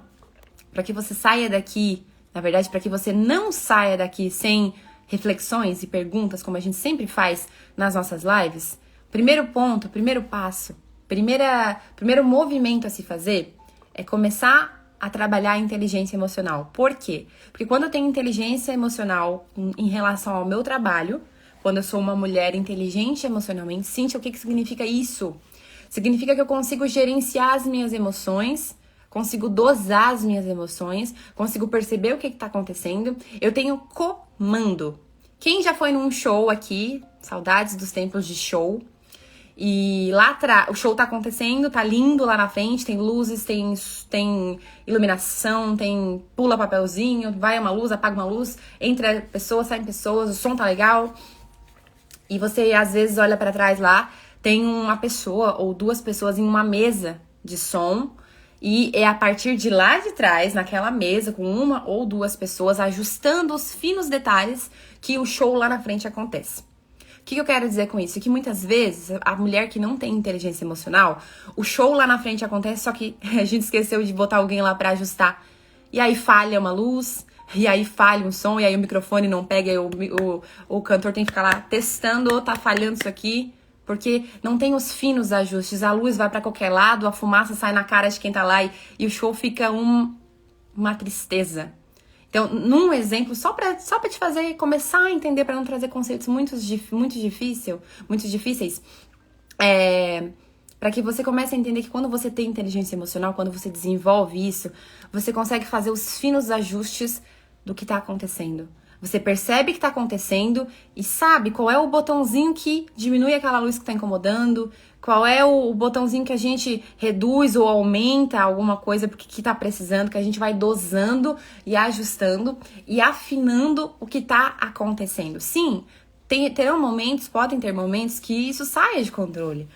pra que você saia daqui, na verdade, pra que você não saia daqui sem reflexões e perguntas, como a gente sempre faz nas nossas lives, primeiro ponto, primeiro passo, primeiro movimento a se fazer é começar a trabalhar a inteligência emocional. Por quê? Porque quando eu tenho inteligência emocional em relação ao meu trabalho, quando eu sou uma mulher inteligente emocionalmente, Cíntia, o que significa isso? Significa que eu consigo gerenciar as minhas emoções, consigo dosar as minhas emoções, consigo perceber o que está acontecendo, eu tenho comando. Quem já foi num show aqui, saudades dos tempos de show, e lá atrás, o show tá acontecendo, tá lindo lá na frente, tem luzes, tem iluminação, tem pula papelzinho, vai uma luz, apaga uma luz, entra pessoas, saem pessoas, o som tá legal, e você às vezes olha pra trás lá, tem uma pessoa ou 2 pessoas em uma mesa de som, e é a partir de lá de trás, naquela mesa, com 1 ou 2 pessoas, ajustando os finos detalhes que o show lá na frente acontece. O que eu quero dizer com isso? Que muitas vezes, a mulher que não tem inteligência emocional, o show lá na frente acontece, só que a gente esqueceu de botar alguém lá pra ajustar. E aí falha uma luz, e aí falha um som, e aí o microfone não pega, e o cantor tem que ficar lá testando, ou tá falhando isso aqui. Porque não tem os finos ajustes, a luz vai pra qualquer lado, a fumaça sai na cara de quem tá lá e o show fica uma tristeza. Então, num exemplo, só pra te fazer começar a entender, pra não trazer conceitos muito difíceis, pra que você comece a entender que quando você tem inteligência emocional, quando você desenvolve isso, você consegue fazer os finos ajustes do que tá acontecendo. Você percebe que tá acontecendo e sabe qual é o botãozinho que diminui aquela luz que tá incomodando, qual é o botãozinho que a gente reduz ou aumenta alguma coisa porque que tá precisando, que a gente vai dosando e ajustando e afinando o que tá acontecendo. Sim, podem ter momentos que isso saia de controle,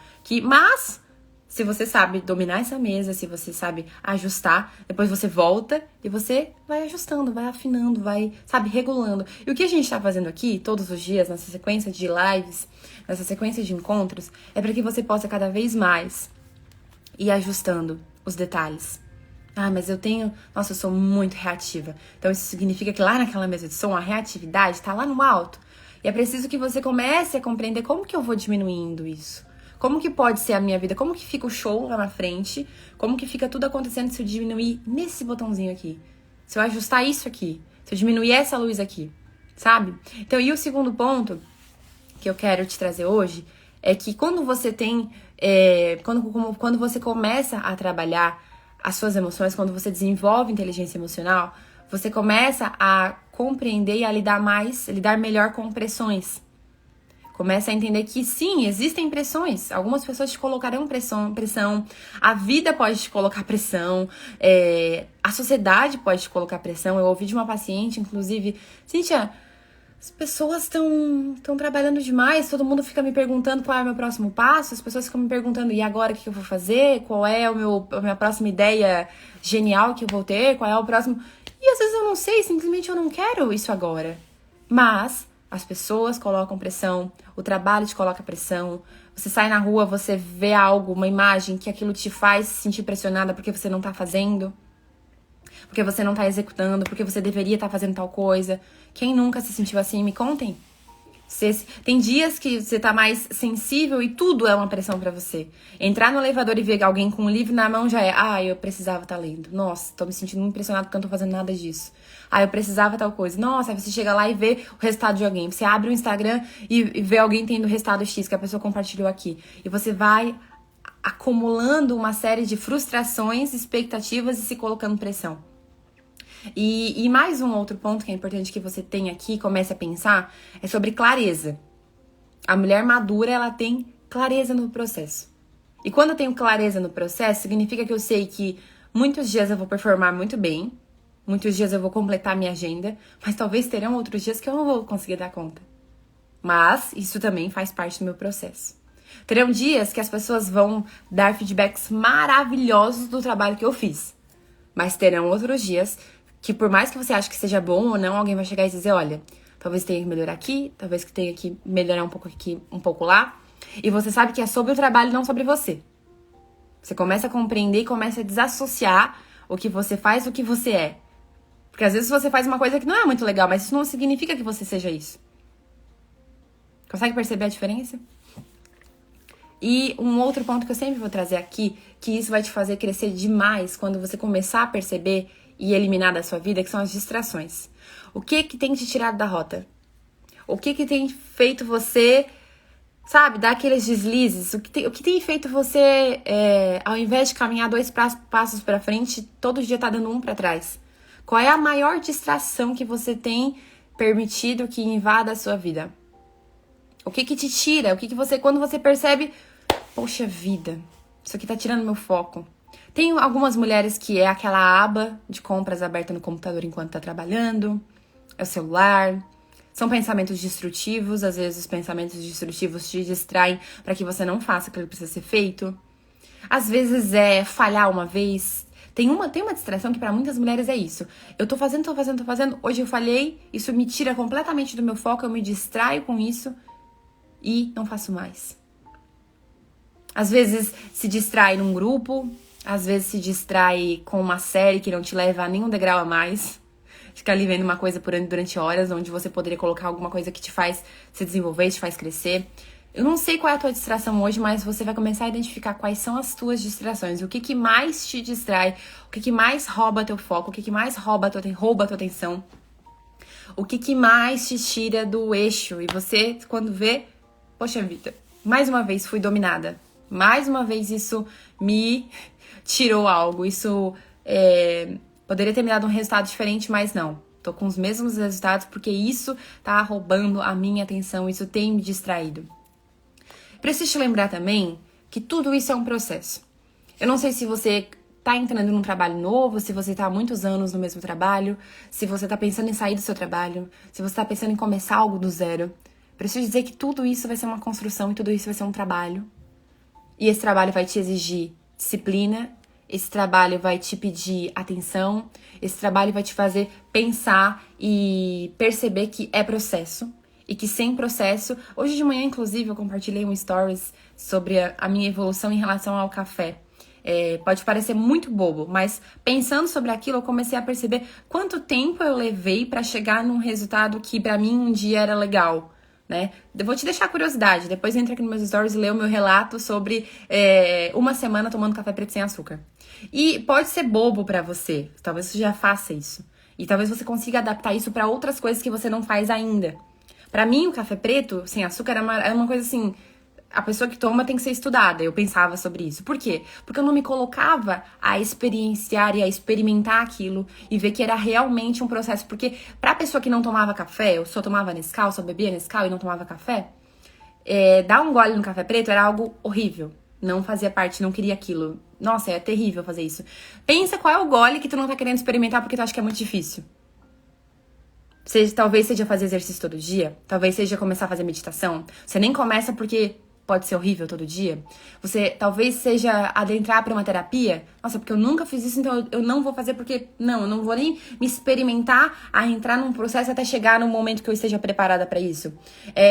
mas se você sabe dominar essa mesa, se você sabe ajustar, depois você volta e você vai ajustando, vai afinando, vai, sabe, regulando. E o que a gente tá fazendo aqui, todos os dias, nessa sequência de lives, nessa sequência de encontros, é para que você possa cada vez mais ir ajustando os detalhes. Ah, mas eu sou muito reativa. Então isso significa que lá naquela mesa de som, a reatividade tá lá no alto. E é preciso que você comece a compreender como que eu vou diminuindo isso. Como que pode ser a minha vida? Como que fica o show lá na frente? Como que fica tudo acontecendo se eu diminuir nesse botãozinho aqui? Se eu ajustar isso aqui? Se eu diminuir essa luz aqui? Sabe? Então, e o segundo ponto que eu quero te trazer hoje é que quando você tem... quando você começa a trabalhar as suas emoções, quando você desenvolve inteligência emocional, você começa a compreender e a lidar melhor com pressões. Começa a entender que sim, existem pressões. Algumas pessoas te colocarão pressão. A vida pode te colocar pressão. A sociedade pode te colocar pressão. Eu ouvi de uma paciente, inclusive, Cíntia, as pessoas estão trabalhando demais. Todo mundo fica me perguntando qual é o meu próximo passo. As pessoas ficam me perguntando, e agora o que eu vou fazer? Qual é a minha próxima ideia genial que eu vou ter? Qual é o próximo... E às vezes eu não sei, simplesmente eu não quero isso agora. Mas... as pessoas colocam pressão, o trabalho te coloca pressão, você sai na rua, você vê algo, uma imagem, que aquilo te faz se sentir pressionada porque você não tá fazendo, porque você não tá executando, porque você deveria estar fazendo tal coisa. Quem nunca se sentiu assim? Me contem. Tem dias que você tá mais sensível e tudo é uma pressão pra você. Entrar no elevador e ver alguém com um livro na mão já é, eu precisava estar lendo. Nossa, tô me sentindo muito impressionado porque eu não tô fazendo nada disso. Eu precisava tal coisa. Nossa, aí você chega lá e vê o resultado de alguém. Você abre o Instagram e vê alguém tendo o resultado X que a pessoa compartilhou aqui. E você vai acumulando uma série de frustrações, expectativas e se colocando pressão. E mais um outro ponto que é importante que você tenha aqui, comece a pensar, é sobre clareza. A mulher madura, ela tem clareza no processo. E quando eu tenho clareza no processo, significa que eu sei que muitos dias eu vou performar muito bem, muitos dias eu vou completar minha agenda, mas talvez terão outros dias que eu não vou conseguir dar conta. Mas isso também faz parte do meu processo. Terão dias que as pessoas vão dar feedbacks maravilhosos do trabalho que eu fiz. Mas terão outros dias que, por mais que você ache que seja bom ou não, alguém vai chegar e dizer, olha, talvez tenha que melhorar aqui, talvez que tenha que melhorar um pouco aqui, um pouco lá. E você sabe que é sobre o trabalho, não sobre você. Você começa a compreender e começa a desassociar o que você faz do que você é. Porque às vezes você faz uma coisa que não é muito legal, mas isso não significa que você seja isso. Consegue perceber a diferença? E um outro ponto que eu sempre vou trazer aqui, que isso vai te fazer crescer demais quando você começar a perceber e eliminar da sua vida, que são as distrações. O que tem te tirado da rota? O que tem feito você, sabe, dar aqueles deslizes? O que tem feito você, ao invés de caminhar 2 passos para frente, todo dia tá dando um para trás? Qual é a maior distração que você tem permitido que invada a sua vida? O que te tira? O que você, quando você percebe, poxa vida, isso aqui tá tirando meu foco. Tem algumas mulheres que é aquela aba de compras aberta no computador enquanto tá trabalhando, é o celular. São pensamentos destrutivos, às vezes os pensamentos destrutivos te distraem para que você não faça aquilo que precisa ser feito. Às vezes é falhar uma vez. Tem uma distração que para muitas mulheres é isso. Eu tô fazendo, hoje eu falhei, isso me tira completamente do meu foco, eu me distraio com isso e não faço mais. Às vezes se distrai num grupo, às vezes se distrai com uma série que não te leva a nenhum degrau a mais. Fica ali vendo uma coisa durante horas, onde você poderia colocar alguma coisa que te faz se desenvolver, te faz crescer. Eu não sei qual é a tua distração hoje, mas você vai começar a identificar quais são as tuas distrações. O que mais te distrai, o que mais rouba teu foco, o que mais rouba a tua atenção. O que mais te tira do eixo. E você, quando vê, poxa vida, mais uma vez fui dominada. Mais uma vez isso me tirou algo. Isso poderia ter me dado um resultado diferente, mas não. Tô com os mesmos resultados porque isso tá roubando a minha atenção, isso tem me distraído. Preciso te lembrar também que tudo isso é um processo. Eu não sei se você tá entrando num trabalho novo, se você tá há muitos anos no mesmo trabalho, se você tá pensando em sair do seu trabalho, se você tá pensando em começar algo do zero. Preciso dizer que tudo isso vai ser uma construção e tudo isso vai ser um trabalho. E esse trabalho vai te exigir disciplina, esse trabalho vai te pedir atenção, esse trabalho vai te fazer pensar e perceber que é processo. E que sem processo... Hoje de manhã, inclusive, eu compartilhei um stories sobre a minha evolução em relação ao café. Pode parecer muito bobo, mas pensando sobre aquilo, eu comecei a perceber quanto tempo eu levei pra chegar num resultado que pra mim um dia era legal, né? Eu vou te deixar a curiosidade, depois entra aqui nos meus stories e lê o meu relato sobre uma semana tomando café preto sem açúcar. E pode ser bobo pra você, talvez você já faça isso. E talvez você consiga adaptar isso pra outras coisas que você não faz ainda. Pra mim, o café preto sem açúcar era uma coisa assim... A pessoa que toma tem que ser estudada. Eu pensava sobre isso. Por quê? Porque eu não me colocava a experienciar e a experimentar aquilo e ver que era realmente um processo. Porque pra pessoa que não tomava café, eu só tomava Nescau, só bebia Nescau e não tomava café, dar um gole no café preto era algo horrível. Não fazia parte, não queria aquilo. Nossa, é terrível fazer isso. Pensa qual é o gole que tu não tá querendo experimentar porque tu acha que é muito difícil. Talvez seja fazer exercício todo dia, talvez seja começar a fazer meditação. Você nem começa porque pode ser horrível todo dia. Você talvez seja adentrar para uma terapia. Nossa, porque eu nunca fiz isso, então eu não vou fazer porque... Não, eu não vou nem me experimentar a entrar num processo até chegar no momento que eu esteja preparada para isso.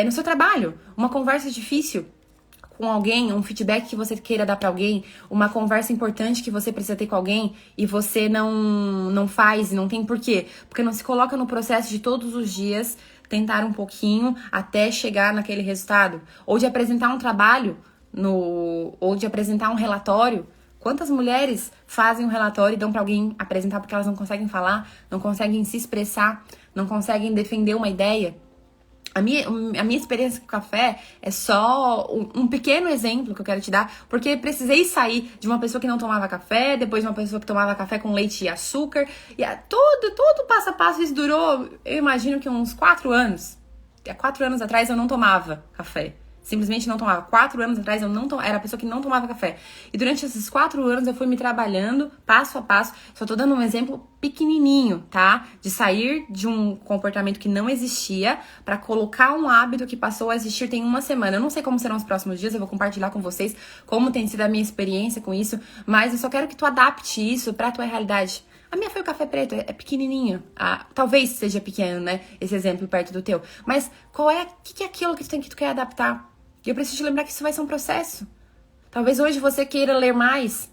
No seu trabalho, uma conversa difícil com alguém, um feedback que você queira dar pra alguém, uma conversa importante que você precisa ter com alguém e você não faz, não tem por quê? Porque não se coloca no processo de todos os dias tentar um pouquinho até chegar naquele resultado. Ou de apresentar um trabalho, ou de apresentar um relatório. Quantas mulheres fazem um relatório e dão pra alguém apresentar porque elas não conseguem falar, não conseguem se expressar, não conseguem defender uma ideia? A minha experiência com o café é só um pequeno exemplo que eu quero te dar, porque precisei sair de uma pessoa que não tomava café, depois de uma pessoa que tomava café com leite e açúcar, e todo passo a passo isso durou, eu imagino que uns 4 anos. Há 4 anos atrás eu não tomava café. Simplesmente não tomava. 4 anos atrás eu não era a pessoa que não tomava café. E durante esses 4 anos eu fui me trabalhando passo a passo. Só tô dando um exemplo pequenininho, tá? De sair de um comportamento que não existia pra colocar um hábito que passou a existir tem uma semana. Eu não sei como serão os próximos dias, eu vou compartilhar com vocês como tem sido a minha experiência com isso. Mas eu só quero que tu adapte isso pra tua realidade. A minha foi o café preto, é pequenininho. Talvez seja pequeno, né? Esse exemplo perto do teu. Mas o que é aquilo que tu quer adaptar? E eu preciso te lembrar que isso vai ser um processo. Talvez hoje você queira ler mais,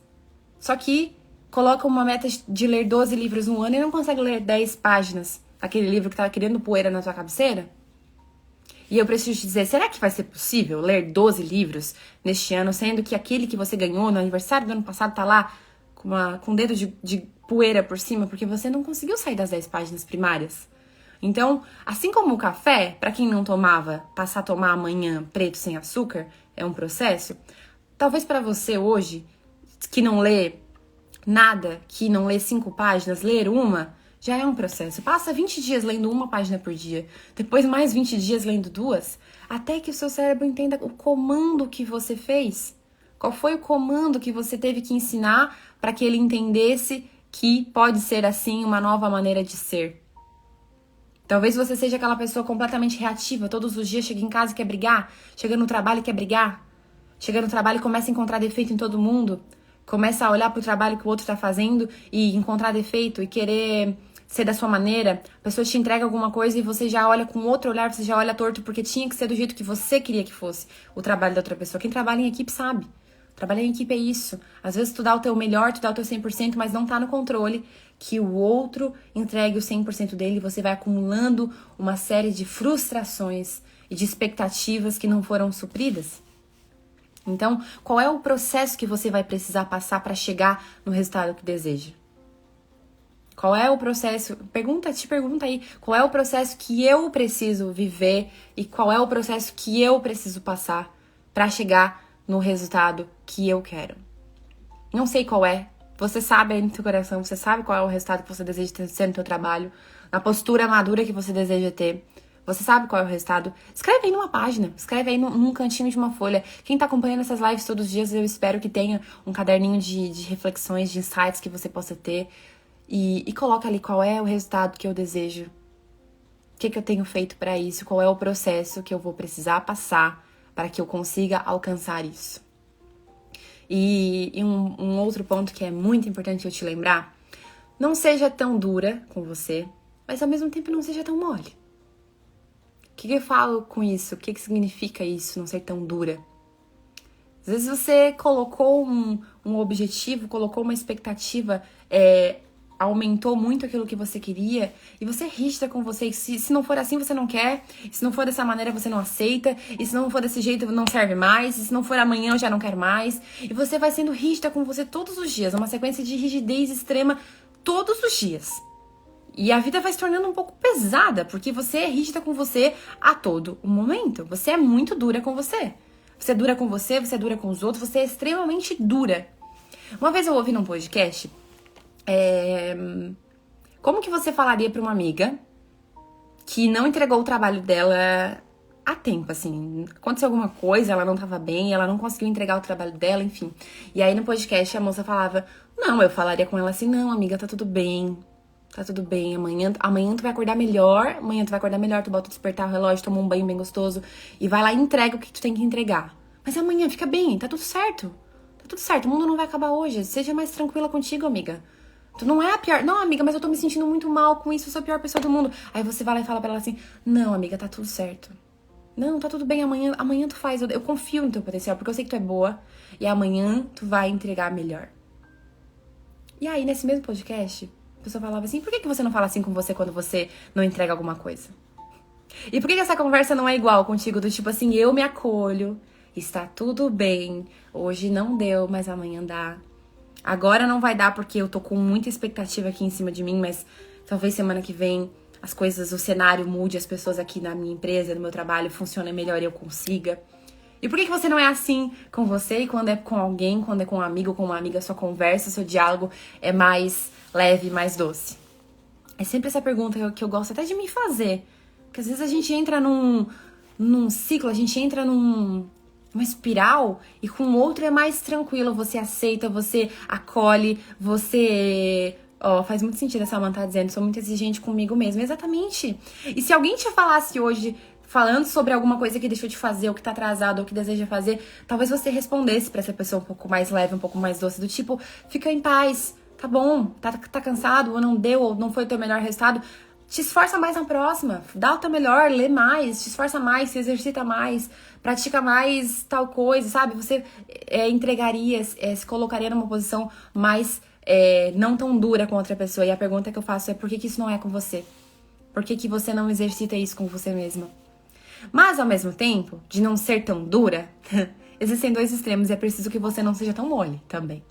só que coloca uma meta de ler 12 livros no ano e não consegue ler 10 páginas daquele livro que tá criando poeira na tua cabeceira. E eu preciso te dizer, será que vai ser possível ler 12 livros neste ano, sendo que aquele que você ganhou no aniversário do ano passado tá lá com um dedo de poeira por cima, porque você não conseguiu sair das 10 páginas primárias? Então, assim como o café, para quem não tomava, passar a tomar amanhã preto sem açúcar é um processo. Talvez para você hoje, que não lê nada, que não lê 5 páginas, ler uma já é um processo. Passa 20 dias lendo uma página por dia, depois mais 20 dias lendo 2, até que o seu cérebro entenda o comando que você fez. Qual foi o comando que você teve que ensinar para que ele entendesse que pode ser assim uma nova maneira de ser? Talvez você seja aquela pessoa completamente reativa, todos os dias chega em casa e quer brigar, chega no trabalho e quer brigar, chega no trabalho e começa a encontrar defeito em todo mundo, começa a olhar pro trabalho que o outro tá fazendo e encontrar defeito e querer ser da sua maneira. A pessoa te entrega alguma coisa e você já olha com outro olhar, você já olha torto porque tinha que ser do jeito que você queria que fosse o trabalho da outra pessoa. Quem trabalha em equipe sabe. Trabalhar em equipe é isso. Às vezes tu dá o teu melhor, tu dá o teu 100%, mas não tá no controle que o outro entregue o 100% dele e você vai acumulando uma série de frustrações e de expectativas que não foram supridas. Então, qual é o processo que você vai precisar passar para chegar no resultado que deseja? Qual é o processo? Te pergunta aí, qual é o processo que eu preciso viver e qual é o processo que eu preciso passar para chegar no resultado que eu quero? Não sei qual é. Você sabe aí no seu coração, você sabe qual é o resultado que você deseja ter no seu trabalho, na postura madura que você deseja ter. Você sabe qual é o resultado? Escreve aí numa página, escreve aí num cantinho de uma folha. Quem tá acompanhando essas lives todos os dias, eu espero que tenha um caderninho de reflexões, de insights que você possa ter. E coloca ali qual é o resultado que eu desejo. O que eu tenho feito para isso? Qual é o processo que eu vou precisar passar para que eu consiga alcançar isso? E um outro ponto que é muito importante eu te lembrar, não seja tão dura com você, mas ao mesmo tempo não seja tão mole. O que eu falo com isso? O que significa isso, não ser tão dura? Às vezes você colocou um objetivo, colocou uma expectativa, aumentou muito aquilo que você queria e você é rígida com você. E se não for assim, você não quer. E se não for dessa maneira, você não aceita. E se não for desse jeito, não serve mais. E se não for amanhã, eu já não quero mais. E você vai sendo rígida com você todos os dias. Uma sequência de rigidez extrema todos os dias. E a vida vai se tornando um pouco pesada, porque você é rígida com você a todo o momento. Você é muito dura com você. Você é dura com você, você é dura com os outros, você é extremamente dura. Uma vez eu ouvi num podcast... Como que você falaria pra uma amiga que não entregou o trabalho dela a tempo, assim? Aconteceu alguma coisa, ela não tava bem, ela não conseguiu entregar o trabalho dela, enfim. E aí no podcast a moça falava, não, eu falaria com ela assim, não, amiga, tá tudo bem, amanhã tu vai acordar melhor, tu bota o despertar o relógio, toma um banho bem gostoso e vai lá e entrega o que tu tem que entregar. Mas amanhã fica bem, tá tudo certo, o mundo não vai acabar hoje, seja mais tranquila contigo, amiga. Tu não é a pior... Não, amiga, mas eu tô me sentindo muito mal com isso, eu sou a pior pessoa do mundo. Aí você vai lá e fala pra ela assim, não, amiga, tá tudo certo. Não, tá tudo bem, amanhã tu faz. Eu confio no teu potencial, porque eu sei que tu é boa. E amanhã tu vai entregar melhor. E aí, nesse mesmo podcast, a pessoa falava assim, por que você não fala assim com você quando você não entrega alguma coisa? E por que essa conversa não é igual contigo? Do tipo assim, eu me acolho, está tudo bem, hoje não deu, mas amanhã dá. Agora não vai dar porque eu tô com muita expectativa aqui em cima de mim, mas talvez semana que vem as coisas, o cenário mude, as pessoas aqui na minha empresa, no meu trabalho, funcionem melhor e eu consiga. E por que você não é assim com você e quando é com alguém, quando é com um amigo ou com uma amiga, sua conversa, seu diálogo é mais leve, mais doce? É sempre essa pergunta que eu gosto até de me fazer. Porque às vezes a gente entra num ciclo, a gente entra numa espiral e com o outro é mais tranquilo. Você aceita, você acolhe, você... Ó, faz muito sentido essa Samantha tá dizendo, sou muito exigente comigo mesma. Exatamente. E se alguém te falasse hoje, falando sobre alguma coisa que deixou de fazer, ou que tá atrasado, ou que deseja fazer, talvez você respondesse pra essa pessoa um pouco mais leve, um pouco mais doce, do tipo, fica em paz, tá bom, tá cansado, ou não deu, ou não foi o teu melhor resultado. Te esforça mais na próxima, dá o teu melhor, lê mais, te esforça mais, se exercita mais, pratica mais tal coisa, sabe? Você entregaria, se colocaria numa posição mais não tão dura com outra pessoa. E a pergunta que eu faço é por que isso não é com você? Por que você não exercita isso com você mesma? Mas, ao mesmo tempo, de não ser tão dura, existem dois extremos e é preciso que você não seja tão mole também.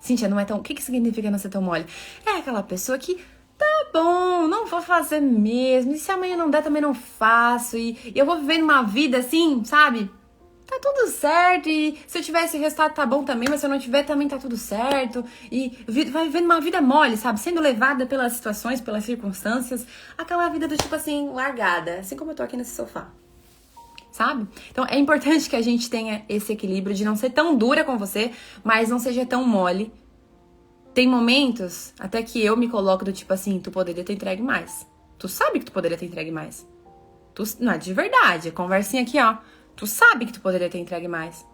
Cíntia, não é tão... O que significa não ser tão mole? É aquela pessoa que... Tá bom, não vou fazer mesmo. E se amanhã não der, também não faço. E eu vou vivendo uma vida assim, sabe? Tá tudo certo. E se eu tiver esse resultado, tá bom também. Mas se eu não tiver, também tá tudo certo. E vai vivendo uma vida mole, sabe? Sendo levada pelas situações, pelas circunstâncias. Aquela vida do tipo assim, largada. Assim como eu tô aqui nesse sofá. Sabe? Então é importante que a gente tenha esse equilíbrio de não ser tão dura com você, mas não seja tão mole. Tem momentos até que eu me coloco do tipo assim, tu poderia ter entregue mais. Tu sabe que tu poderia ter entregue mais. Não é de verdade, é conversinha aqui, ó. Tu sabe que tu poderia ter entregue mais.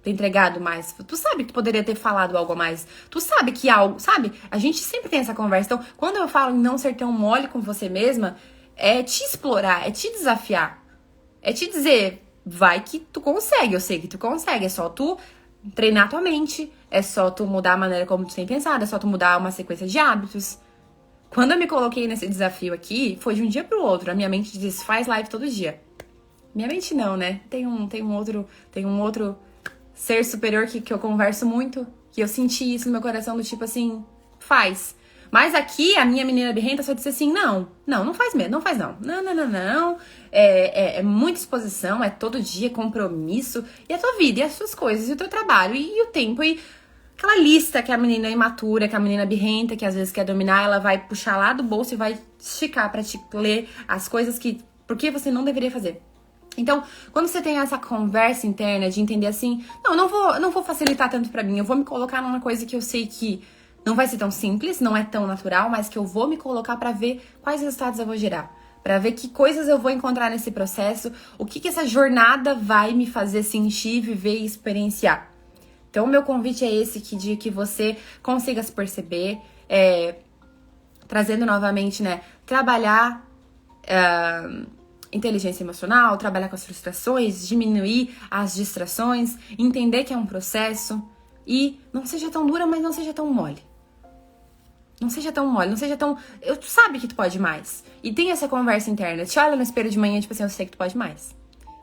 Ter entregado mais. Tu sabe que tu poderia ter falado algo a mais. Tu sabe que algo, sabe? A gente sempre tem essa conversa. Então, quando eu falo em não ser tão mole com você mesma, é te explorar, é te desafiar. É te dizer, vai que tu consegue, eu sei que tu consegue, é só tu treinar tua mente, é só tu mudar a maneira como tu tem pensado, é só tu mudar uma sequência de hábitos. Quando eu me coloquei nesse desafio aqui, foi de um dia pro outro. A minha mente disse, faz live todo dia. Minha mente não, né? Tem um outro ser superior que eu converso muito, que eu senti isso no meu coração do tipo assim, faz. Mas aqui, a minha menina birrenta só disse assim, não faz mesmo, não faz não. Não. É muita exposição, é todo dia, compromisso. E a tua vida, e as suas coisas, e o teu trabalho, e o tempo, e aquela lista que a menina imatura, que a menina birrenta, que às vezes quer dominar, ela vai puxar lá do bolso e vai esticar pra te ler as coisas que, por que você não deveria fazer. Então, quando você tem essa conversa interna de entender assim, não vou facilitar tanto pra mim, eu vou me colocar numa coisa que eu sei que não vai ser tão simples, não é tão natural, mas que eu vou me colocar pra ver quais resultados eu vou gerar. Pra ver que coisas eu vou encontrar nesse processo, o que essa jornada vai me fazer sentir, viver e experienciar. Então, o meu convite é esse, de que você consiga se perceber, trazendo novamente, né, trabalhar inteligência emocional, trabalhar com as frustrações, diminuir as distrações, entender que é um processo e não seja tão dura, mas não seja tão mole. Não seja tão mole, não seja tão... Tu sabe que tu pode mais. E tem essa conversa interna. Te olha no espelho de manhã, tipo assim, eu sei que tu pode mais.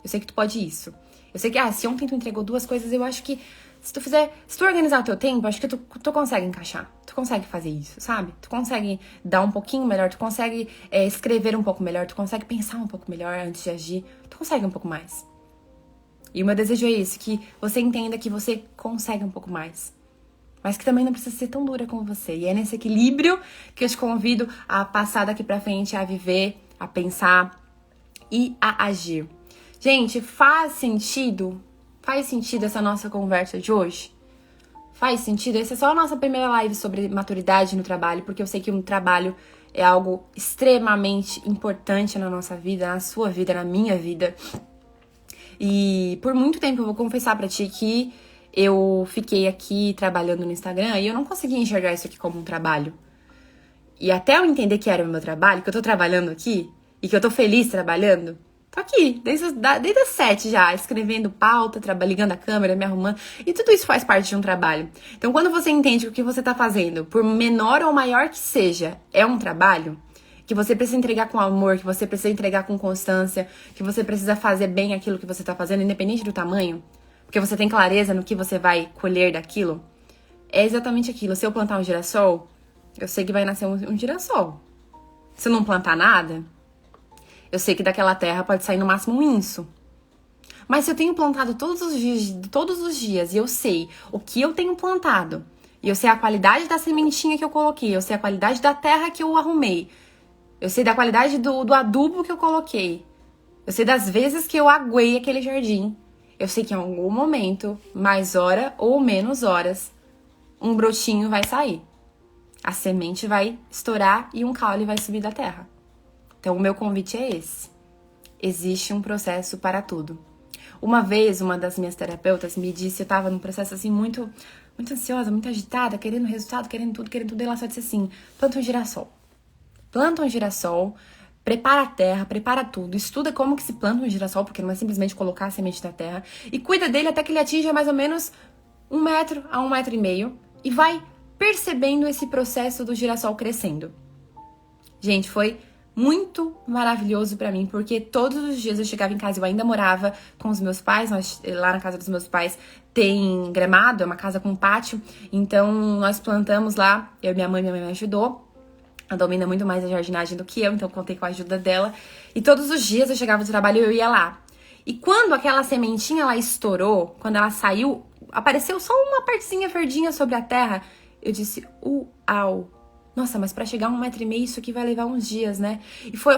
Eu sei que tu pode isso. Eu sei que, se ontem tu entregou 2 coisas, eu acho que se tu organizar o teu tempo, acho que tu consegue encaixar. Tu consegue fazer isso, sabe? Tu consegue dar um pouquinho melhor, tu consegue escrever um pouco melhor, tu consegue pensar um pouco melhor antes de agir. Tu consegue um pouco mais. E o meu desejo é esse, que você entenda que você consegue um pouco mais. Mas que também não precisa ser tão dura como você. E é nesse equilíbrio que eu te convido a passar daqui pra frente, a viver, a pensar e a agir. Gente, faz sentido essa nossa conversa de hoje? Faz sentido? Essa é só a nossa primeira live sobre maturidade no trabalho, porque eu sei que um trabalho é algo extremamente importante na nossa vida, na sua vida, na minha vida. E por muito tempo eu vou confessar pra ti que eu fiquei aqui trabalhando no Instagram e eu não conseguia enxergar isso aqui como um trabalho. E até eu entender que era o meu trabalho, que eu tô trabalhando aqui, e que eu tô feliz trabalhando, tô aqui, desde as 7 já, escrevendo pauta, ligando a câmera, me arrumando, e tudo isso faz parte de um trabalho. Então, quando você entende que o que você tá fazendo, por menor ou maior que seja, é um trabalho, que você precisa entregar com amor, que você precisa entregar com constância, que você precisa fazer bem aquilo que você tá fazendo, independente do tamanho, porque você tem clareza no que você vai colher daquilo, é exatamente aquilo. Se eu plantar um girassol, eu sei que vai nascer um girassol. Se eu não plantar nada, eu sei que daquela terra pode sair no máximo um inso. Mas se eu tenho plantado todos os dias e eu sei o que eu tenho plantado, e eu sei a qualidade da sementinha que eu coloquei, eu sei a qualidade da terra que eu arrumei, eu sei da qualidade do adubo que eu coloquei, eu sei das vezes que eu aguei aquele jardim, eu sei que em algum momento, mais hora ou menos horas, um brotinho vai sair. A semente vai estourar e um caule vai subir da terra. Então, o meu convite é esse. Existe um processo para tudo. Uma vez, uma das minhas terapeutas me disse, eu tava num processo assim muito ansiosa, muito agitada, querendo resultado, querendo tudo, e ela só disse assim, planta um girassol. Planta um girassol, prepara a terra, prepara tudo, estuda como que se planta um girassol, porque não é simplesmente colocar a semente na terra, e cuida dele até que ele atinja mais ou menos 1 metro a 1,5 metro, e vai percebendo esse processo do girassol crescendo. Gente, foi muito maravilhoso pra mim, porque todos os dias eu chegava em casa, eu ainda morava com os meus pais, lá na casa dos meus pais tem gramado, é uma casa com pátio, então nós plantamos lá, eu e minha mãe me ajudou, ela domina muito mais a jardinagem do que eu, então contei com a ajuda dela, e todos os dias eu chegava do trabalho e eu ia lá. E quando aquela sementinha ela estourou, quando ela saiu, apareceu só uma partezinha verdinha sobre a terra, eu disse, uau! Nossa, mas para chegar a 1,5 metro, isso aqui vai levar uns dias, né? E foi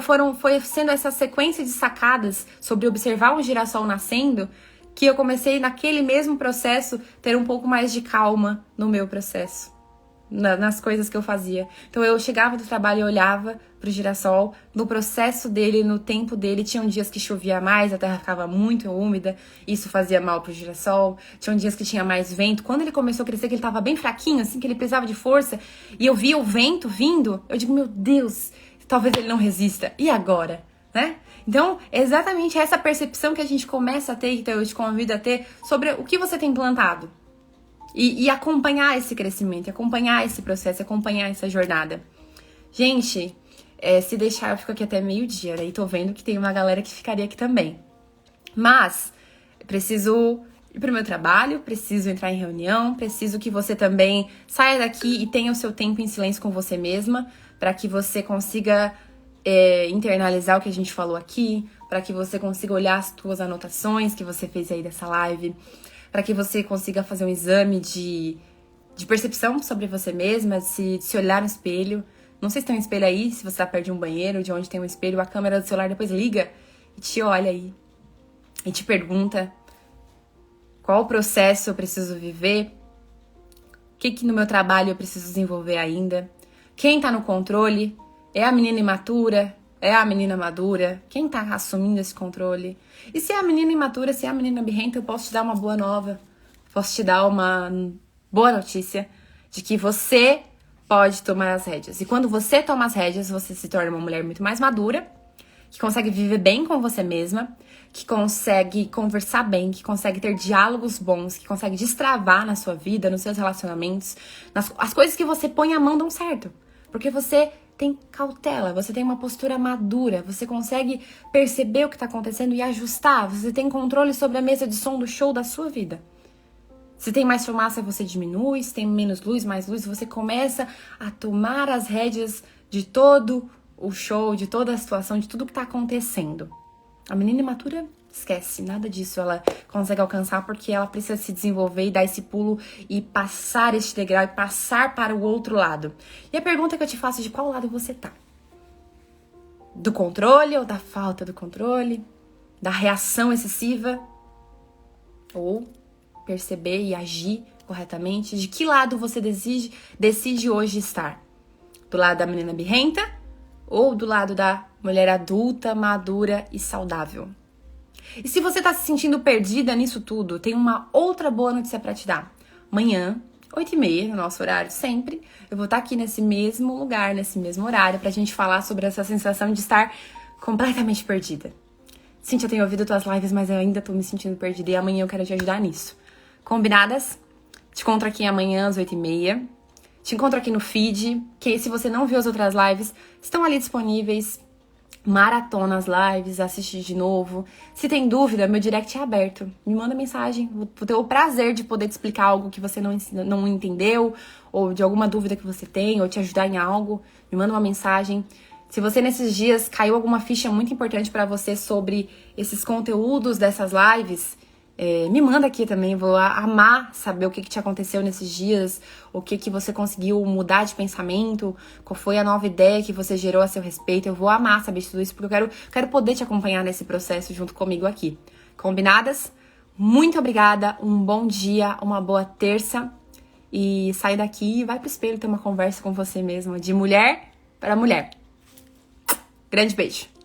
sendo essa sequência de sacadas sobre observar um girassol nascendo que eu comecei, naquele mesmo processo, ter um pouco mais de calma no meu processo, nas coisas que eu fazia. Então eu chegava do trabalho e olhava pro girassol, no processo dele, no tempo dele. Tinham dias que chovia mais, a terra ficava muito úmida, isso fazia mal pro girassol. Tinham dias que tinha mais vento. Quando ele começou a crescer, que ele tava bem fraquinho, assim, que ele precisava de força, e eu via o vento vindo, eu digo, meu Deus, talvez ele não resista. E agora, né? Então, exatamente essa percepção que a gente começa a ter, então eu te convido a ter, sobre o que você tem plantado. E acompanhar esse crescimento, acompanhar esse processo, acompanhar essa jornada. Gente, se deixar eu fico aqui até meio-dia, né? E tô vendo que tem uma galera que ficaria aqui também. Mas, preciso ir pro meu trabalho, preciso entrar em reunião, preciso que você também saia daqui e tenha o seu tempo em silêncio com você mesma, para que você consiga internalizar o que a gente falou aqui, para que você consiga olhar as tuas anotações que você fez aí dessa live, para que você consiga fazer um exame de percepção sobre você mesma, de se olhar no espelho. Não sei se tem um espelho aí, se você tá perto de um banheiro, de onde tem um espelho, a câmera do celular depois liga e te olha aí. E te pergunta qual processo eu preciso viver, o que no meu trabalho eu preciso desenvolver ainda, quem tá no controle, é a menina imatura, é a menina madura, quem tá assumindo esse controle. E se é a menina imatura, se é a menina birrenta, eu posso te dar uma boa nova, posso te dar uma boa notícia de que você pode tomar as rédeas. E quando você toma as rédeas, você se torna uma mulher muito mais madura, que consegue viver bem com você mesma, que consegue conversar bem, que consegue ter diálogos bons, que consegue destravar na sua vida, nos seus relacionamentos, as coisas que você põe a mão dão certo. Porque você tem cautela, você tem uma postura madura, você consegue perceber o que está acontecendo e ajustar, você tem controle sobre a mesa de som do show da sua vida. Se tem mais fumaça, você diminui, se tem menos luz, mais luz, você começa a tomar as rédeas de todo o show, de toda a situação, de tudo que está acontecendo. A menina imatura esquece, nada disso ela consegue alcançar porque ela precisa se desenvolver e dar esse pulo e passar este degrau e passar para o outro lado. E a pergunta que eu te faço é de qual lado você tá? Do controle ou da falta do controle? Da reação excessiva? Ou perceber e agir corretamente? De que lado você decide hoje estar? Do lado da menina birrenta ou do lado da mulher adulta, madura e saudável? E se você tá se sentindo perdida nisso tudo, tem uma outra boa notícia pra te dar. Amanhã, 8h30, no nosso horário sempre, eu vou estar aqui nesse mesmo lugar, nesse mesmo horário, pra gente falar sobre essa sensação de estar completamente perdida. Cintia, eu tenho ouvido tuas lives, mas eu ainda tô me sentindo perdida e amanhã eu quero te ajudar nisso. Combinadas? Te encontro aqui amanhã às 8h30. Te encontro aqui no feed, que se você não viu as outras lives, estão ali disponíveis. Maratona as lives, assiste de novo. Se tem dúvida, meu direct é aberto. Me manda mensagem. Vou ter o prazer de poder te explicar algo que você não entendeu, ou de alguma dúvida que você tem, ou te ajudar em algo. Me manda uma mensagem. Se você nesses dias caiu alguma ficha muito importante pra você sobre esses conteúdos dessas lives, me manda aqui também, vou amar saber o que te aconteceu nesses dias, o que você conseguiu mudar de pensamento, qual foi a nova ideia que você gerou a seu respeito. Eu vou amar saber de tudo isso, porque eu quero poder te acompanhar nesse processo junto comigo aqui. Combinadas? Muito obrigada, um bom dia, uma boa terça, e sai daqui e vai pro espelho ter uma conversa com você mesma, de mulher para mulher. Grande beijo!